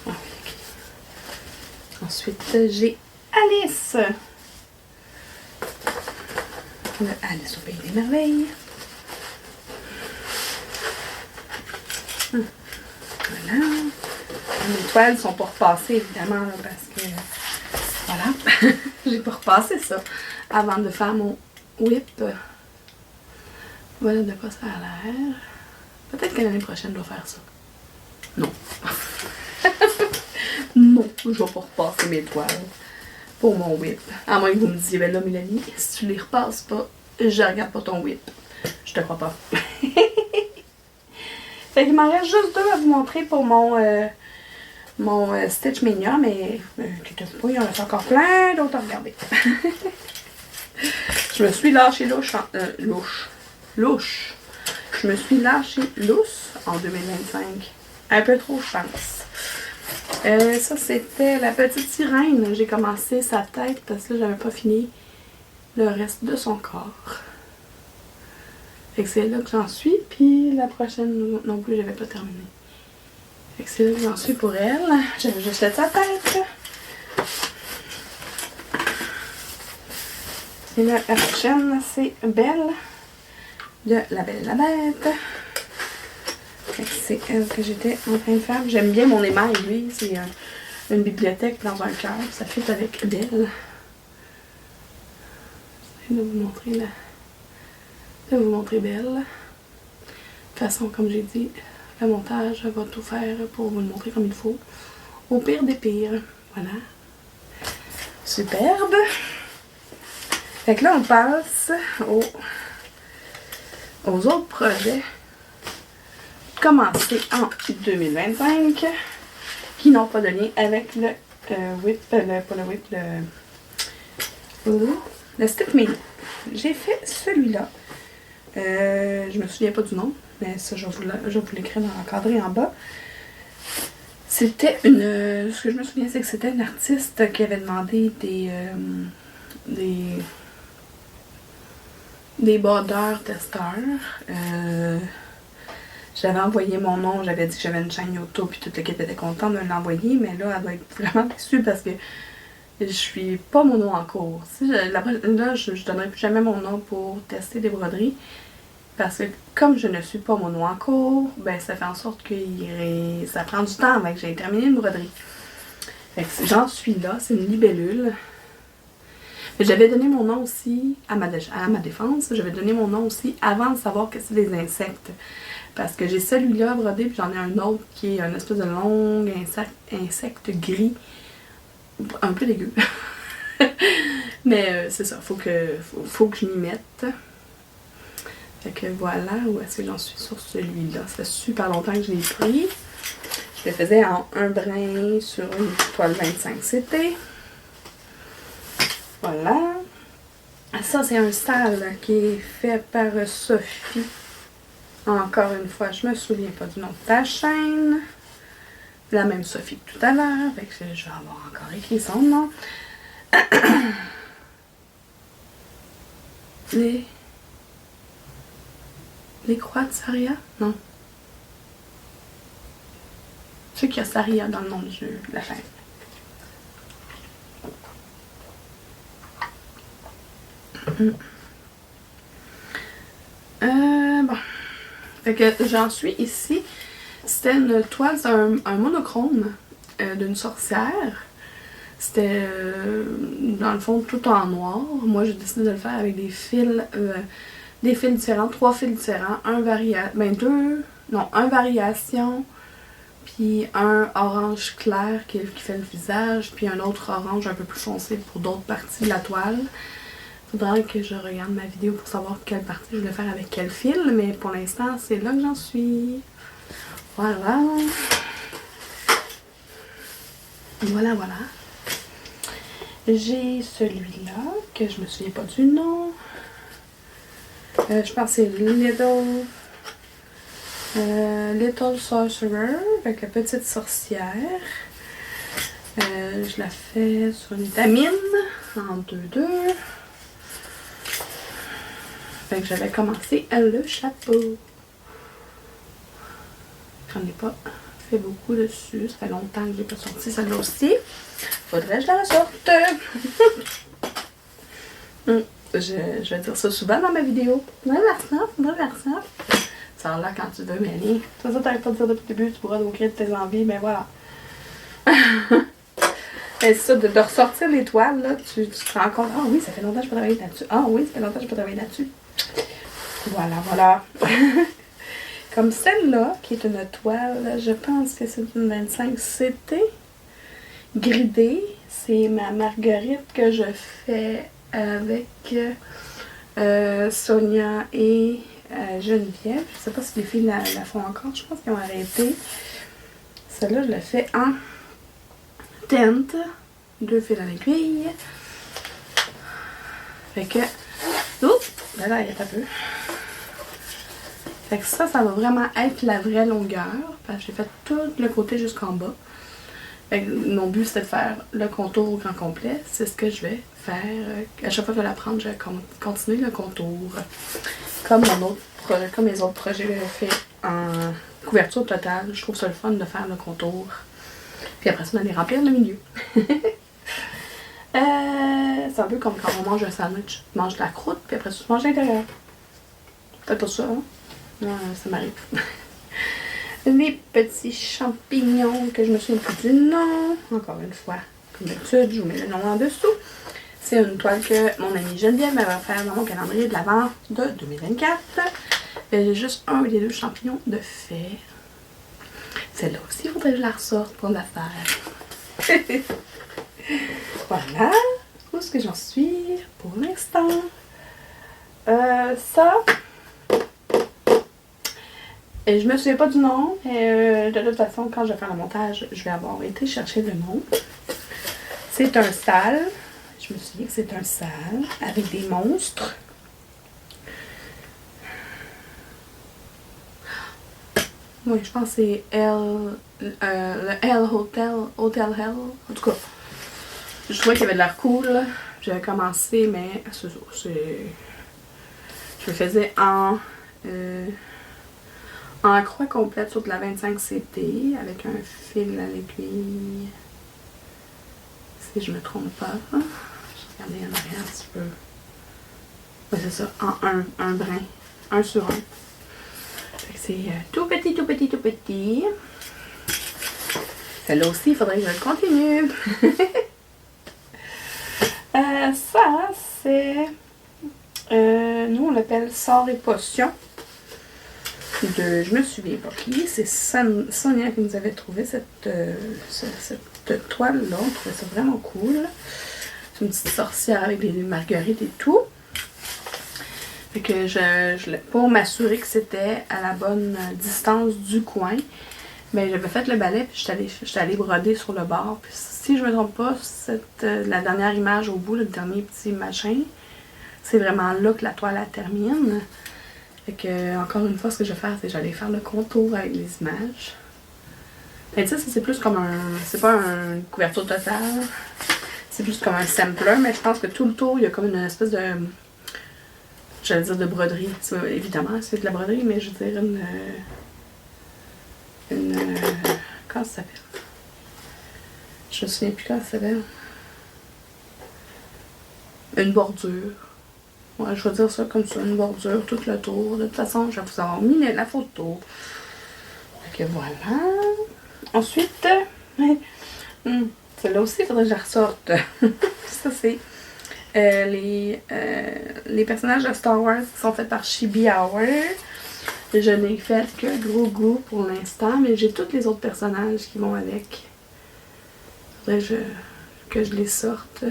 Ah, okay. Ensuite, j'ai Alice. Alice au Pays des Merveilles. Voilà. Mes toiles sont pas repassées, évidemment, là, parce que... Voilà. J'ai pas repassé ça avant de faire mon whip. Voilà de quoi ça a l'air. Peut-être que l'année prochaine, je vais faire ça. Non. Non, je vais pas repasser mes toiles pour mon whip. À moins que vous me disiez, ben là, Mélanie, si tu les repasses pas, je regarde pas ton whip. Je te crois pas. Fait qu'il m'en reste juste deux à vous montrer pour mon Stitch Mania, mais inquiétez-vous pas, il y en a encore plein d'autres à regarder. Je me suis lâchée louche. Je me suis lâchée lousse en 2025. Un peu trop, je pense. Ça, c'était la petite sirène. J'ai commencé sa tête parce que j'avais pas fini le reste de son corps. Fait que c'est là que j'en suis, puis la prochaine non plus, j'avais pas terminé. Fait que c'est là que j'en suis pour elle. J'avais juste fait sa tête. Et là, la prochaine, c'est Belle, de La Belle et la Bête. Fait que c'est elle que j'étais en train de faire. J'aime bien mon émail, lui. C'est une bibliothèque dans un cœur. Ça fit avec Belle. Je vais vous montrer Belle. De toute façon, comme j'ai dit, le montage va tout faire pour vous le montrer comme il faut. Au pire des pires. Voilà. Superbe. Fait que là, on passe aux autres projets commencés en 2025 qui n'ont pas de lien avec le le stick mini. J'ai fait celui-là. Je me souviens pas du nom, mais ça, je vais vous l'écrire dans l'encadré en bas. C'était ce que je me souviens, c'est que c'était une artiste qui avait demandé des bordeurs testeurs. J'avais envoyé mon nom, j'avais dit que j'avais une chaîne YouTube, puis toute l'équipe était contente de me l'envoyer, mais là, elle doit être vraiment déçue parce que je suis pas mon nom en cours. Là, je donnerai plus jamais mon nom pour tester des broderies. Parce que comme je ne suis pas mon nom en cours, ben ça fait en sorte que ça prend du temps avant que j'aie terminé une broderie. Fait que j'en suis là, c'est une libellule. J'avais donné mon nom aussi à ma défense. J'avais donné mon nom aussi avant de savoir que c'est des insectes. Parce que j'ai celui-là brodé, puis j'en ai un autre qui est un espèce de long insecte gris. Un peu dégueu. Mais c'est ça, faut que je m'y mette. Fait que voilà, où est-ce que j'en suis sur celui-là. Ça fait super longtemps que je l'ai pris. Je le faisais en un brin sur une toile 25 CT. Voilà. Ça, c'est un style qui est fait par Sophie. Encore une fois, je me souviens pas du nom de ta chaîne. La même Sophie que tout à l'heure. Fait que je vais avoir encore écrit son nom. Les croix de Saria? Non. Je sais qu'il y a Saria dans le nom de la chaîne. Bon. Fait que j'en suis ici. C'était une toile, c'est un monochrome d'une sorcière. C'était dans le fond tout en noir. Moi j'ai décidé de le faire avec des fils différents, 3 fils différents, un variation, puis un orange clair qui fait le visage, puis un autre orange un peu plus foncé pour d'autres parties de la toile. Faudrait que je regarde ma vidéo pour savoir quelle partie je voulais faire avec quel fil, mais pour l'instant, c'est là que j'en suis. Voilà. Voilà, voilà. J'ai celui-là, que je me souviens pas du nom. Je pense que c'est Little Sorcerer, avec la petite sorcière. Je la fais sur une étamine, en 2-2. Fait que j'avais commencé le chapeau. J'en ai pas fait beaucoup dessus. Ça fait longtemps que j'ai pas sorti celle-là aussi. Faudrait que je la ressorte. Je vais dire ça souvent dans ma vidéo. Faudrait la ressorte. Ça a l'air quand tu veux, Mélie. Ça, t'arrêtes pas de dire depuis le début, tu pourras au gré de tes envies, mais voilà. Et c'est ça, de ressortir les toiles, là, tu te rends compte. Ah oui, ça fait longtemps que je peux travailler là-dessus. Ah oui, ça fait longtemps que je peux travailler là-dessus. Voilà, voilà. Comme celle-là, qui est une toile, je pense que c'est une 25 CT gridée. C'est ma marguerite que je fais avec Sonia et Geneviève. Je sais pas si les filles la font encore. Je pense qu'ils ont arrêté. Celle-là, je la fais en teinte. 2 fils à l'aiguille. Fait que... Oups! Ben là, il y a un peu. Fait que ça va vraiment être la vraie longueur. Parce que j'ai fait tout le côté jusqu'en bas. Fait que mon but, c'était de faire le contour au grand complet. C'est ce que je vais faire. À chaque fois que je vais la prendre, je vais continuer le contour. Comme mon autre comme les autres projets que j'ai fait en couverture totale. Je trouve ça le fun de faire le contour. Puis après ça, on allait remplir le milieu. C'est un peu comme quand on mange un sandwich. Tu manges la croûte, puis après ça, tu manges l'intérieur. C'est pas ça, hein? Ouais, ça m'arrive. Les petits champignons que je me souviens plus du nom. Encore une fois, comme d'habitude, je vous mets le nom en dessous. C'est une toile que mon amie Geneviève m'avait offert dans mon calendrier de l'Avent de 2024. J'ai juste un des 2 champignons de fer. Celle-là aussi, il faudrait que je la ressorte pour la faire. Voilà. Où est-ce que j'en suis pour l'instant? Ça. Et je me souviens pas du nom, mais de toute façon, quand je vais faire le montage, je vais avoir été chercher le nom. C'est un sale. Je me souviens que c'est un sale avec des monstres. Oui, je pense que c'est le Hell Hotel, Hotel Hell. En tout cas, je trouvais qu'il avait de l'air cool. J'avais commencé, mais je le faisais en croix complète sur de la 25 CT avec un fil à l'aiguille. Si je me trompe pas. Je vais regarder en arrière un petit peu. Oui, c'est ça, en un brin. 1 sur 1. C'est tout petit, tout petit, tout petit. Celle-là aussi, il faudrait que je le continue. Ça, c'est... nous, on l'appelle Sort et Potion. Je me souviens pas qui. C'est Sonia qui nous avait trouvé cette toile-là. On trouvait ça vraiment cool. C'est une petite sorcière avec des marguerites et tout. Fait que pour m'assurer que c'était à la bonne distance du coin, ben j'avais fait le balai puis j'étais allée broder sur le bord. Puis si je me trompe pas, la dernière image au bout, le dernier petit machin, c'est vraiment là que la toile elle termine. Fait que encore une fois, ce que je vais faire, c'est que j'allais faire le contour avec les images. Et tu sais, c'est plus comme c'est pas une couverture totale, c'est plus comme un sampler, mais je pense que tout le tour, il y a comme une espèce de... J'allais dire de broderie. Évidemment, c'est de la broderie, mais je veux dire comment ça s'appelle? Je me souviens plus comment ça s'appelle. Une bordure. Ouais, je vais dire ça comme ça, une bordure, tout le tour. De toute façon, je vais vous avoir mis la photo. Fait que voilà. Ensuite, celle-là aussi, il faudrait que je la ressorte. Ça, c'est... les personnages de Star Wars qui sont faits par Chibi Hour. Je n'ai fait que Grogu pour l'instant, mais j'ai tous les autres personnages qui vont avec. Faudrait que je les sorte.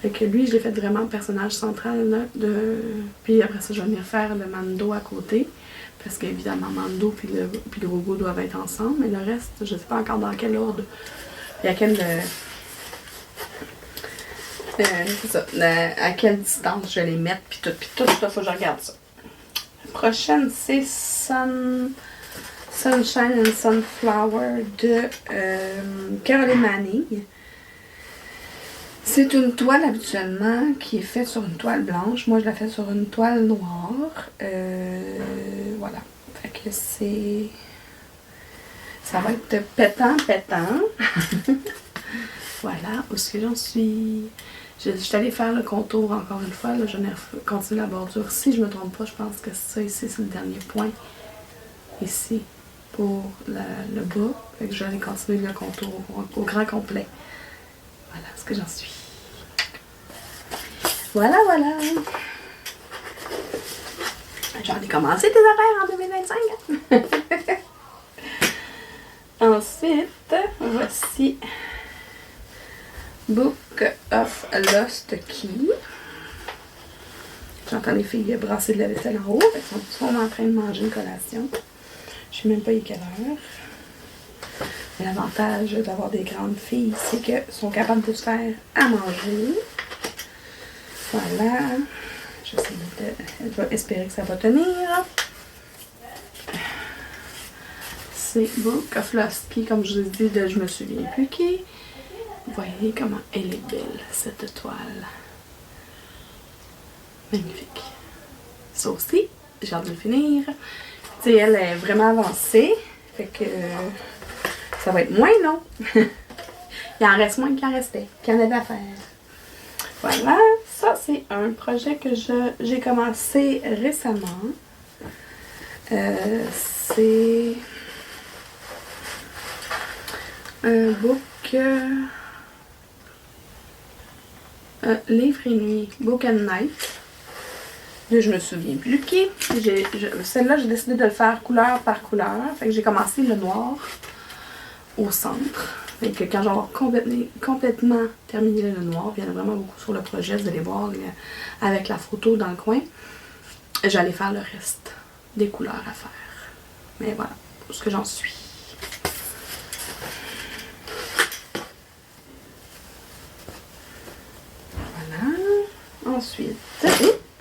Fait que lui, je l'ai fait vraiment personnage central. Là, puis après ça, je vais venir faire le Mando à côté. Parce qu'évidemment, Mando puis Grogu doivent être ensemble. Mais le reste, je ne sais pas encore dans quel ordre. Il y a quel... c'est ça, à quelle distance je vais les mettre, puis tout ça, faut que je regarde ça. La prochaine, c'est Sunshine and Sunflower de Caroline Manning. C'est une toile habituellement qui est faite sur une toile blanche. Moi, je la fais sur une toile noire. Voilà. Fait que c'est... Ça va être pétant. Voilà, où est-ce que j'en suis? Je suis allée faire le contour encore une fois. Là, je vais continuer la bordure. Si je ne me trompe pas, je pense que ça ici, c'est le dernier point. Ici, pour le bas. Fait que je vais aller continuer le contour au grand complet. Voilà ce que j'en suis. Voilà. J'en ai commencé des affaires en 2025. Ensuite, voici Book of Lost Key. J'entends les filles brasser de la vaisselle en haut. Elles sont sûrement en train de manger une collation. Je ne sais même pas il est quelle heure. L'avantage d'avoir des grandes filles, c'est qu'elles sont capables de se faire à manger. Voilà. Je vais espérer que ça va tenir. C'est Book of Lost Key, comme je vous ai dit, je me souviens plus qui. Vous voyez comment elle est belle, cette toile. Magnifique. Ça aussi, j'ai hâte de le finir. Tu sais, elle est vraiment avancée. Fait que ça va être moins long. Il en reste moins qu'il en restait, qu'il y en avait à faire. Voilà, ça c'est un projet que j'ai commencé récemment. C'est un book livre et nuit, Book and Night. Là, je me souviens plus qui. Celle-là, j'ai décidé de le faire couleur par couleur. Fait que j'ai commencé le noir au centre. Fait que quand j'aurai complètement terminé le noir, il y en a vraiment beaucoup sur le projet, vous allez voir avec la photo dans le coin. J'allais faire le reste des couleurs à faire. Mais voilà, où est-ce que j'en suis. Voilà. Ensuite,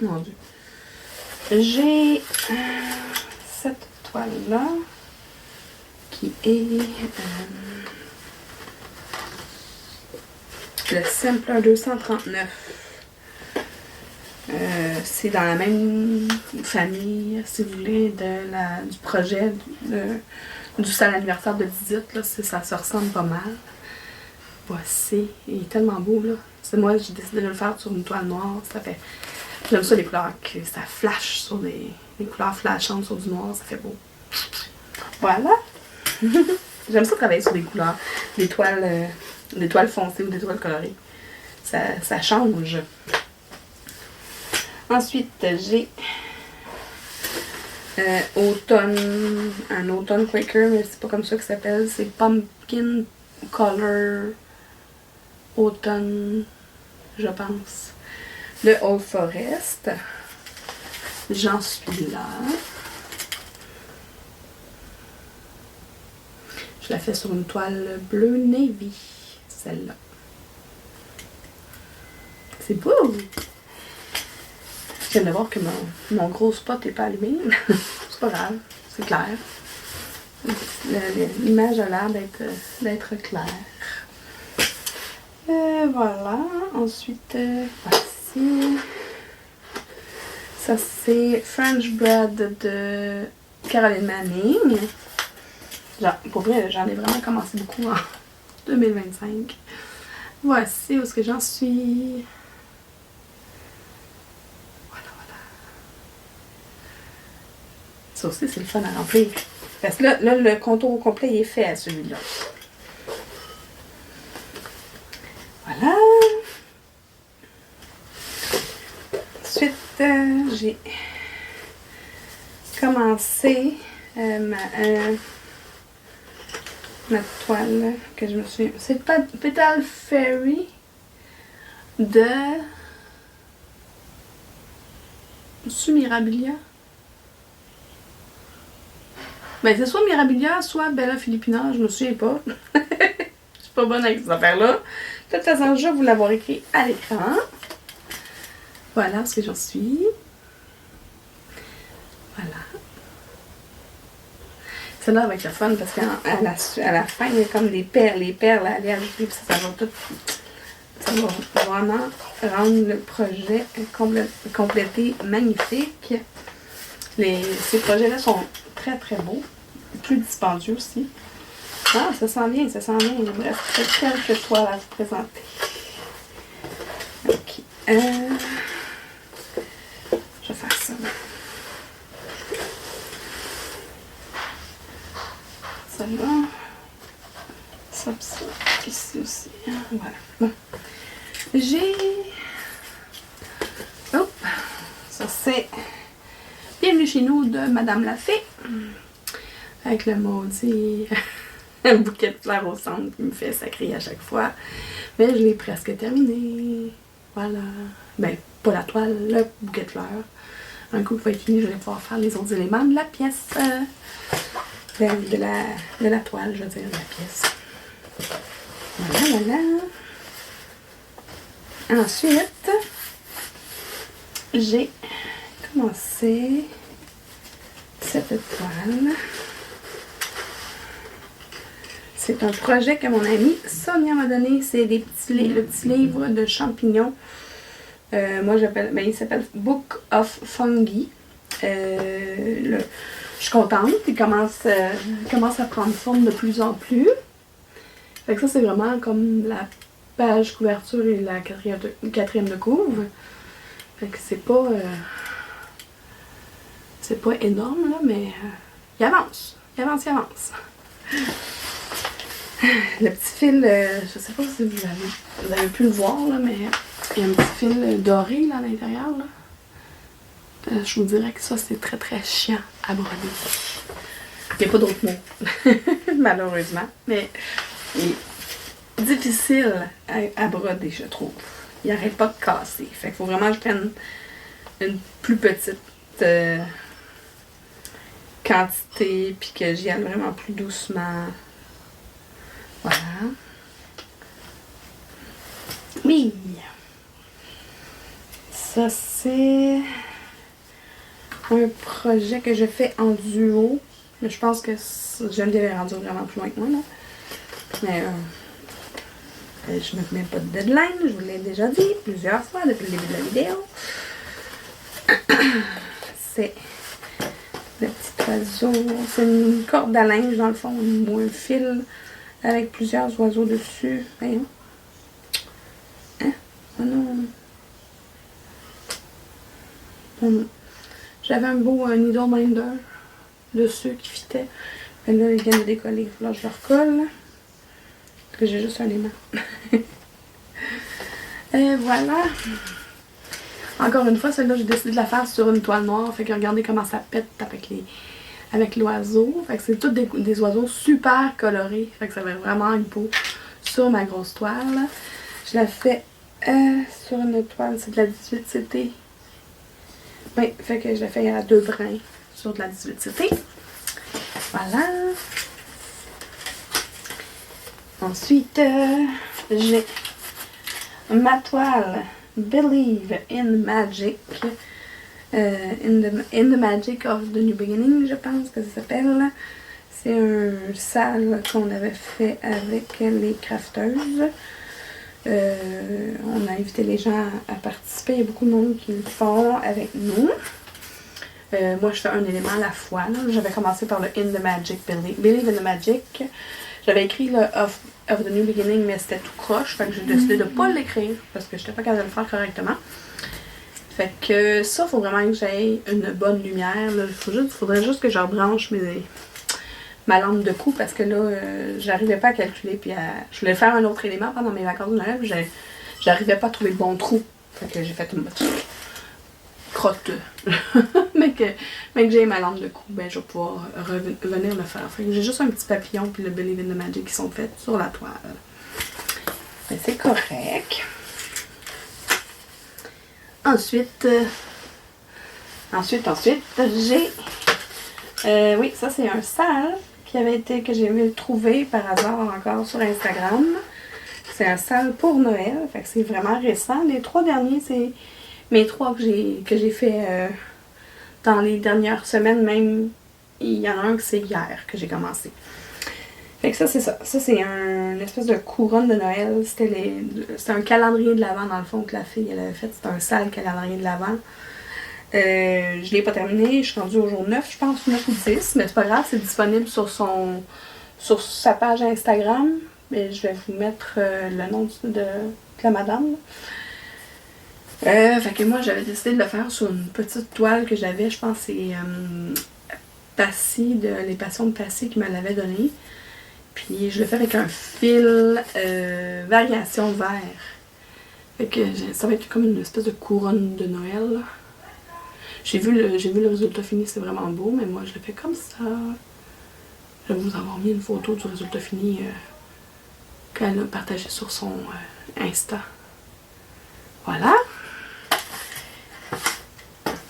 mon Dieu. J'ai cette toile-là qui est le Simpler 239. C'est dans la même famille, si vous voulez, du projet du salle anniversaire de visite. Là, ça se ressemble pas mal. Voici, il est tellement beau là. C'est moi, j'ai décidé de le faire sur une toile noire. Ça fait. J'aime ça les couleurs que ça flash sur des couleurs flashantes sur du noir, ça fait beau. Voilà. J'aime ça travailler sur des couleurs, des toiles foncées ou des toiles colorées. Ça change. Ensuite, j'ai un automne Quaker, mais c'est pas comme ça que ça s'appelle. C'est Pumpkin Color Automne, je pense. Le Old Forest. J'en suis là. Je la fais sur une toile bleu navy, celle-là. C'est beau! Je viens de voir que mon gros spot n'est pas allumé. C'est pas grave, c'est clair. L'image a l'air d'être claire. Voilà. Ensuite, voici. Ça, c'est French Bread de Caroline Manning. Pour vrai, j'en ai vraiment commencé beaucoup en 2025. Voici où est-ce que j'en suis. Ça aussi, c'est le fun à remplir. Parce que là, le contour au complet, il est fait à celui-là. Voilà. Ensuite, j'ai commencé ma toile que je me suis... C'est pas Petal Fairy de... Mirabilia. Ben, c'est soit Mirabilia, soit Bella Filipina, je me souviens pas. Je suis pas bonne avec ces affaires-là. De toute façon, je vais vous l'avoir écrit à l'écran. Voilà ce que j'en suis. Voilà. Celle-là va être le fun parce qu'à la fin, il y a comme les perles à aller ajouter. Puis ça va tout. Ça va vraiment rendre le projet complété magnifique. Ces projets-là sont très très beaux. Plus dispendieux aussi. Ah, ça sent bien, ça sent bien. Il me reste quelques toiles à vous présenter. Ok. Je vais faire ça. Celle-là. Ça, ici aussi. Voilà. Bon. J'ai... Oh! Ça, c'est Bienvenue chez nous de Madame Lafay. Avec le maudit bouquet de fleurs au centre qui me fait sacrer à chaque fois. Mais je l'ai presque terminé. Voilà. Ben, pas la toile, le bouquet de fleurs. Un coup qu'il va être fini, je vais pouvoir faire les autres éléments de la pièce. De la toile, je veux dire, de la pièce. Voilà, voilà. Ensuite, j'ai commencé cette toile. C'est un projet que mon amie Sonia m'a donné. C'est le petit livre de champignons. Moi, j'appelle, il s'appelle Book of Fungi. Je suis contente, il commence à prendre forme de plus en plus. Fait que ça, c'est vraiment comme la page couverture et la quatrième de couvre. Fait que c'est pas énorme, là, mais il avance. Il avance. Le petit fil, je sais pas si vous avez pu le voir, là, mais il y a un petit fil doré là, à l'intérieur. Là. Je vous dirais que ça, c'est très très chiant à broder. Il n'y a pas d'autre mot, malheureusement. Mais il est difficile à broder, je trouve. Il n'arrête pas de casser. Fait qu'il faut vraiment que je prenne une plus petite quantité, puis que j'y aille vraiment plus doucement. Voilà. Oui. Ça, c'est un projet que je fais en duo. Mais je pense que j'aime bien les rendu vraiment plus loin que moi, là. Mais je me mets pas de deadline, je vous l'ai déjà dit plusieurs fois depuis le début de la vidéo. C'est le petit oiseau. C'est une corde à linge dans le fond, ou un fil avec plusieurs oiseaux dessus. Voyons. Hein? Oh non. J'avais un beau needle minder dessus qui fitait. Mais là, il vient de décoller. Là, je le recolle. Parce que j'ai juste un aimant. Et voilà. Encore une fois, celle-là, j'ai décidé de la faire sur une toile noire. Fait que regardez comment ça pète avec l'oiseau. Fait que c'est tous des oiseaux super colorés. Fait que ça va vraiment une peau sur ma grosse toile. Je la fais sur une toile, c'est de la 18CT. Oui, fait que je la fais à 2 brins sur de la 18CT. Voilà. Ensuite, j'ai ma toile Believe in Magic. In the Magic of the New Beginning, je pense que ça s'appelle. C'est un sale qu'on avait fait avec les crafteuses. On a invité les gens à participer. Il y a beaucoup de monde qui le font avec nous. Moi, je fais un élément à la fois. J'avais commencé par le In the Magic, Believe in the Magic. J'avais écrit le of the New Beginning, mais c'était tout croche. Fait que j'ai décidé de ne pas l'écrire parce que je n'étais pas capable de le faire correctement. Fait que ça, il faut vraiment que j'aie une bonne lumière. Il faudrait juste que je rebranche ma lampe de cou parce que là, j'arrivais pas à calculer. Puis je voulais faire un autre élément pendant mes vacances de Noël. Puis j'arrivais pas à trouver le bon trou. Fait que j'ai fait une crotte. mais que j'ai ma lampe de cou, ben je vais pouvoir venir le faire. Fait que j'ai juste un petit papillon puis le Believe in the Magic qui sont faits sur la toile. Mais c'est correct. Ensuite, j'ai... oui, ça c'est un sale que j'ai vu trouver par hasard encore sur Instagram. C'est un sale pour Noël, fait que c'est vraiment récent. Les 3 derniers, c'est mes 3 que j'ai fait dans les dernières semaines. Même, il y en a un que c'est hier que j'ai commencé. Fait que ça, c'est ça. Ça, c'est une espèce de couronne de Noël. C'était un calendrier de l'Avent, dans le fond, que la fille elle avait fait. C'était un sale calendrier de l'Avent. Je l'ai pas terminé. Je suis rendue au jour 9, je pense, 9 ou 10. Mais c'est pas grave, c'est disponible sur sa page Instagram. Mais je vais vous mettre le nom de la madame. Fait que moi, j'avais décidé de le faire sur une petite toile que j'avais. Je pense que c'est Passy, les passions de Passy qui me l'avait donné. Puis je le fais avec un fil variation vert. Fait que ça va être comme une espèce de couronne de Noël. J'ai vu le résultat fini, c'est vraiment beau, mais moi je le fais comme ça. Je vais vous avoir mis une photo du résultat fini qu'elle a partagé sur son Insta. Voilà.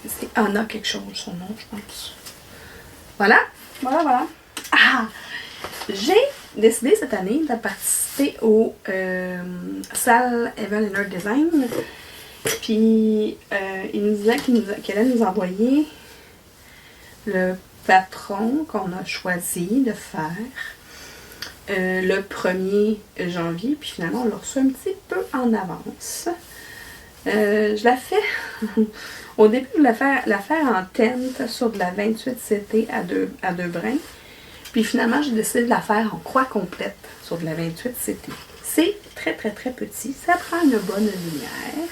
C'est Anna quelque chose, son nom, je pense. Voilà. Ah! J'ai décidé cette année de participer au salle Evel and Art Design. Puis, il nous disait qu'elle allait nous envoyer le patron qu'on a choisi de faire le 1er janvier. Puis finalement, on l'a reçu un petit peu en avance. Je la fais. Au début, je voulais la faire en teinte sur de la 28CT à deux brins. Puis finalement, j'ai décidé de la faire en croix complète sur de la 28CT. C'est très, très, très petit. Ça prend une bonne lumière.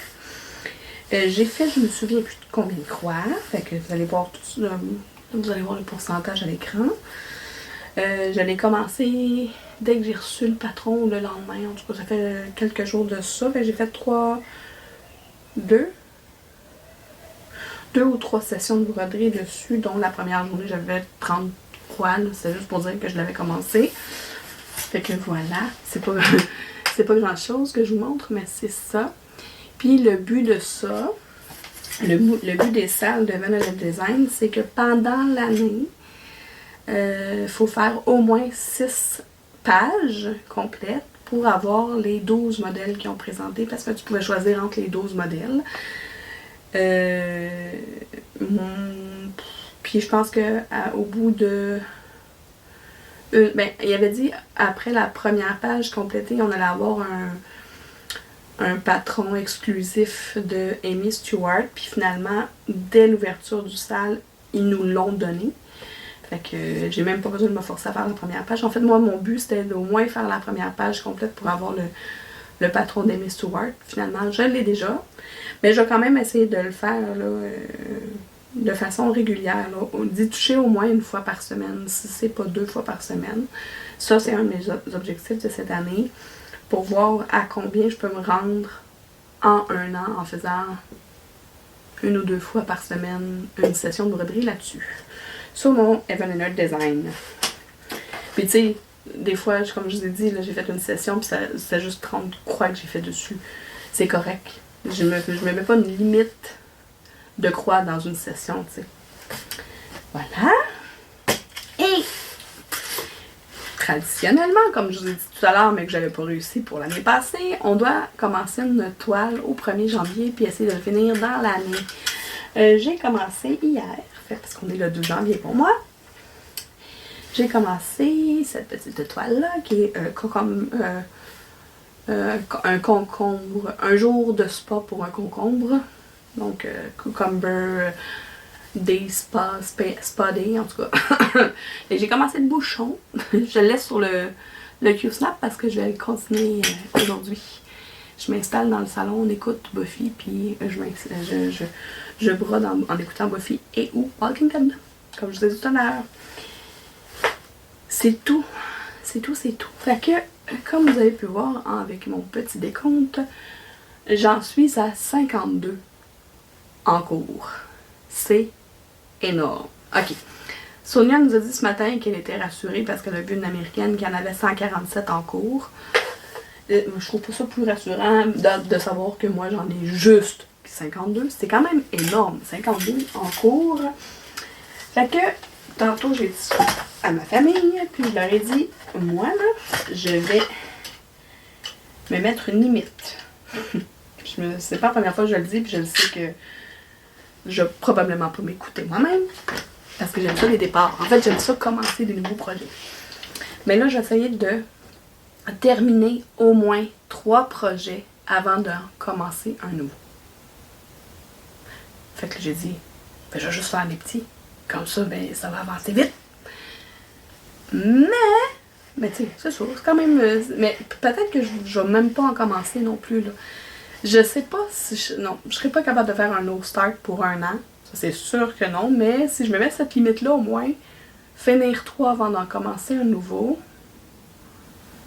J'ai fait, je me souviens plus de combien de croix. Fait que vous allez voir vous allez voir le pourcentage à l'écran. Je l'ai commencé dès que j'ai reçu le patron le lendemain. En tout cas, ça fait quelques jours de ça. Fait que j'ai fait deux ou trois sessions de broderie dessus, dont la première journée, j'avais 30 croix. C'est juste pour dire que je l'avais commencé. Fait que voilà, c'est pas, c'est pas grand chose que je vous montre, mais c'est ça. Puis le but de ça, le but des salles de Vanilla Design, c'est que pendant l'année, il faut faire au moins 6 pages complètes pour avoir les 12 modèles qui ont présenté, parce que tu pouvais choisir entre les 12 modèles. Puis je pense que au bout de... il avait dit, après la première page complétée, on allait avoir un patron exclusif de Amy Stewart. Puis finalement, dès l'ouverture du salle, ils nous l'ont donné. Fait que j'ai même pas besoin de me forcer à faire la première page. En fait, moi, mon but, c'était d'au moins faire la première page complète pour avoir le patron d'Amy Stewart. Finalement, je l'ai déjà. Mais je vais quand même essayer de le faire là, de façon régulière. D'y toucher au moins une fois par semaine, si c'est pas 2 fois par semaine. Ça, c'est un de mes objectifs de cette année, pour voir à combien je peux me rendre en un an en faisant 1 ou 2 fois par semaine une session de broderie là-dessus. Sur mon Evelyn Design. Puis tu sais, des fois, comme je vous ai dit, j'ai fait une session, puis c'est juste 30 croix que j'ai fait dessus. C'est correct. Je me mets pas une limite de croix dans une session, tu sais. Voilà. Et traditionnellement, comme je vous ai dit tout à l'heure, mais que j'avais pas réussi pour l'année passée, on doit commencer une toile au 1er janvier puis essayer de le finir dans l'année. J'ai commencé hier, parce qu'on est le 2 janvier pour moi. J'ai commencé cette petite toile-là qui est un concombre, un jour de spa pour un concombre. Donc, cucumber day spa day, en tout cas. Et j'ai commencé le bouchon. Je le laisse sur le Q-Snap parce que je vais le continuer aujourd'hui. Je m'installe dans le salon, on écoute Buffy, puis je brode en écoutant Buffy et ou Walking Dead, comme je vous ai dit tout à l'heure. C'est tout. C'est tout. Fait que, comme vous avez pu voir avec mon petit décompte, j'en suis à 52 en cours. C'est énorme. Ok. Sonia nous a dit ce matin qu'elle était rassurée parce qu'elle a vu une américaine qui en avait 147 en cours. Je trouve pas ça plus rassurant de savoir que moi j'en ai juste 52. C'est quand même énorme. 52 en cours. Fait que tantôt j'ai dit ça à ma famille, puis je leur ai dit, moi là, je vais me mettre une limite. C'est pas la première fois que je le dis, puis je le sais que je vais probablement pas m'écouter moi-même, parce que j'aime ça les départs. En fait, j'aime ça commencer des nouveaux projets. Mais là, j'ai essayé de terminer au moins 3 projets avant de commencer un nouveau. Fait que j'ai dit, ben, je vais juste faire des petits. Comme ça, ben, ça va avancer vite. Mais tu sais, c'est sûr, c'est quand même... mais peut-être que je vais même pas en commencer non plus, là. Je sais pas si... non, je serais pas capable de faire un no start pour 1 an. Ça, c'est sûr que non. Mais si je me mets cette limite-là, au moins, finir 3 avant d'en commencer un nouveau,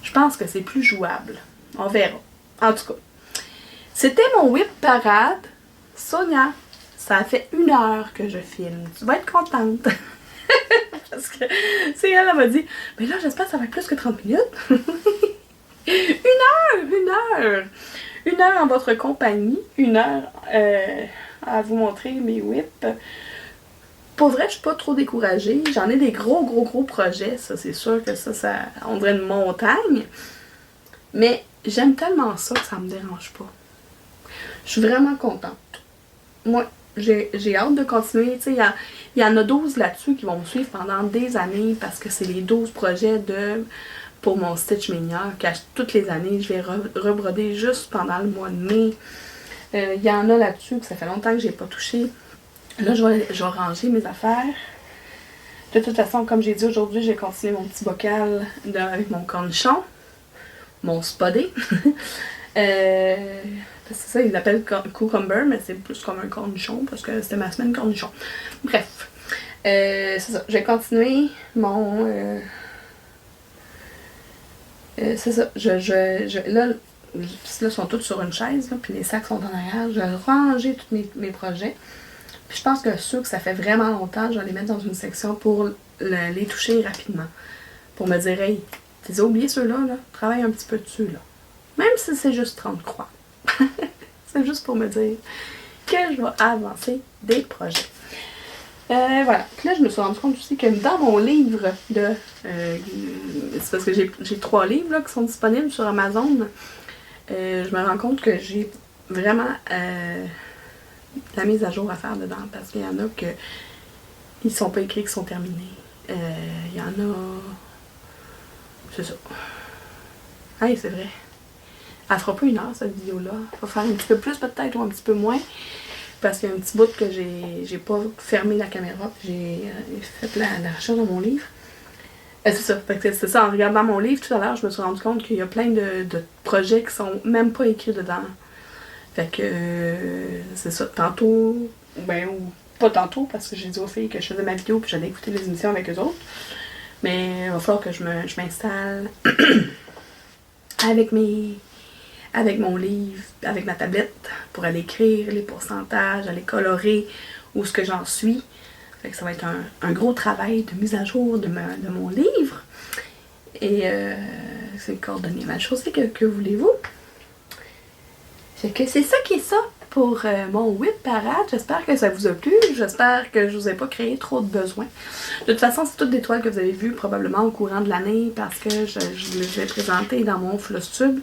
je pense que c'est plus jouable. On verra. En tout cas, c'était mon whip parade. Sonia, ça a fait 1 heure que je filme. Tu vas être contente. Parce que c'est elle m'a dit, mais là, j'espère que ça va être plus que 30 minutes. 1 heure! 1 heure en votre compagnie. 1 heure à vous montrer mes whips. Pour vrai, je suis pas trop découragée. J'en ai des gros projets. Ça, c'est sûr que ça, on dirait une montagne. Mais j'aime tellement ça que ça me dérange pas. Je suis vraiment contente. Moi, j'ai hâte de continuer. Tu sais, il y en a 12 là-dessus qui vont me suivre pendant des années parce que c'est les 12 projets pour mon Stitch Mania, qu'à toutes les années, je vais rebroder juste pendant le mois de mai. Il y en a là-dessus que ça fait longtemps que j'ai pas touché. Là, je vais ranger mes affaires. De toute façon, comme j'ai dit aujourd'hui, j'ai continué mon petit bocal avec mon cornichon. Mon spadé. C'est ça, ils l'appellent cucumber, mais c'est plus comme un cornichon parce que c'était ma semaine cornichon. Bref, c'est ça. J'ai continué mon... c'est ça. Là, ils sont tous sur une chaise, là, puis les sacs sont en arrière. Je vais ranger tous mes projets. Puis je pense que ceux que ça fait vraiment longtemps, je vais les mettre dans une section pour les toucher rapidement. Pour me dire, hey, t'as oublié ceux-là, là, travaille un petit peu dessus, là. Même si c'est juste 30 croix. C'est juste pour me dire que je vais avancer des projets. Voilà. Puis là, je me suis rendu compte aussi que dans mon livre de... c'est parce que j'ai 3 livres là, qui sont disponibles sur Amazon. Je me rends compte que j'ai vraiment la mise à jour à faire dedans. Parce qu'il y en a que ils sont pas écrits, qui sont terminés. Il y en a... C'est ça. Hey, c'est vrai. Elle fera pas 1 heure, cette vidéo-là. Il va faire un petit peu plus peut-être ou un petit peu moins. Parce qu'il y a un petit bout que j'ai pas fermé la caméra. J'ai fait la recherche dans mon livre. C'est ça. C'est ça. En regardant mon livre tout à l'heure, je me suis rendu compte qu'il y a plein de projets qui sont même pas écrits dedans. Fait que c'est ça. Tantôt, ben ou pas tantôt, parce que j'ai dit aux filles que je faisais ma vidéo puis j'allais écouter les émissions avec eux autres. Mais il va falloir que je m'installe avec mon livre, avec ma tablette, pour aller écrire les pourcentages, aller colorer où ce que j'en suis. Fait que ça va être un gros travail de mise à jour de mon livre. Et c'est coordonné mal chaussée, que voulez-vous? Fait que c'est ça qui est ça pour mon whip parade. J'espère que ça vous a plu. J'espère que je vous ai pas créé trop de besoins. De toute façon, c'est toutes des toiles que vous avez vues probablement au courant de l'année parce que je les ai présentées dans mon floss tube.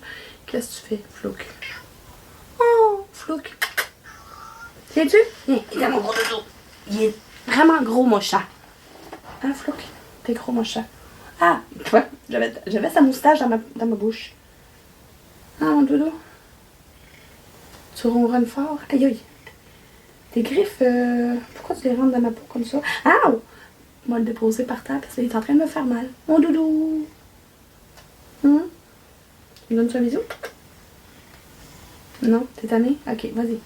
Qu'est-ce que tu fais, Flouk? Oh, Flouk! Viens-tu? Viens, il est dans mon gros dodo. Il est vraiment gros, mon chat. Hein, Flouk? T'es gros, mon chat. Ah, tu vois, j'avais sa moustache dans ma bouche. Ah, mon dodo. Tu ronronnes fort. Aïe, aïe. Tes griffes, pourquoi tu les rentres dans ma peau comme ça? Ah! On va le déposer par terre parce qu'il est en train de me faire mal. Mon doudou! Tu me donnes un bisou? Non? T'es tanné? Ok, vas-y.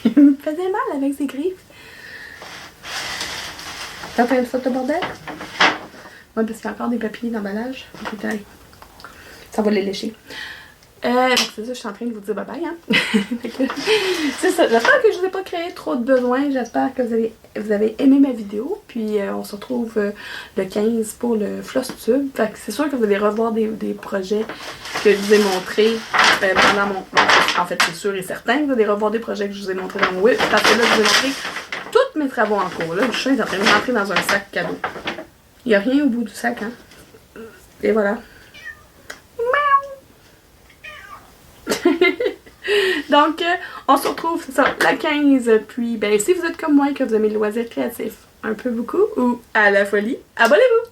Il me faisait mal avec ses griffes. T'es en train de foutre le bordel? Ouais, parce qu'il y a encore des papiers d'emballage. Ça va les lécher. C'est ça, je suis en train de vous dire bye bye, hein. C'est ça, j'espère que je vous ai pas créé trop de besoins, j'espère que vous avez aimé ma vidéo, puis on se retrouve le 15 pour le floss tube. Fait que c'est sûr que vous allez revoir des projets que je vous ai montrés pendant mon... En fait, c'est sûr et certain que vous allez revoir des projets que je vous ai montrés dans mon whip, parce que là, je vous ai montré tous mes travaux en cours. Là, le chat est en train de rentrer dans un sac cadeau. Il n'y a rien au bout du sac, hein. Et voilà. Donc, on se retrouve, c'est ça, la 15. Puis, ben, si vous êtes comme moi et que vous aimez le loisir créatif un peu beaucoup ou à la folie, abonnez-vous!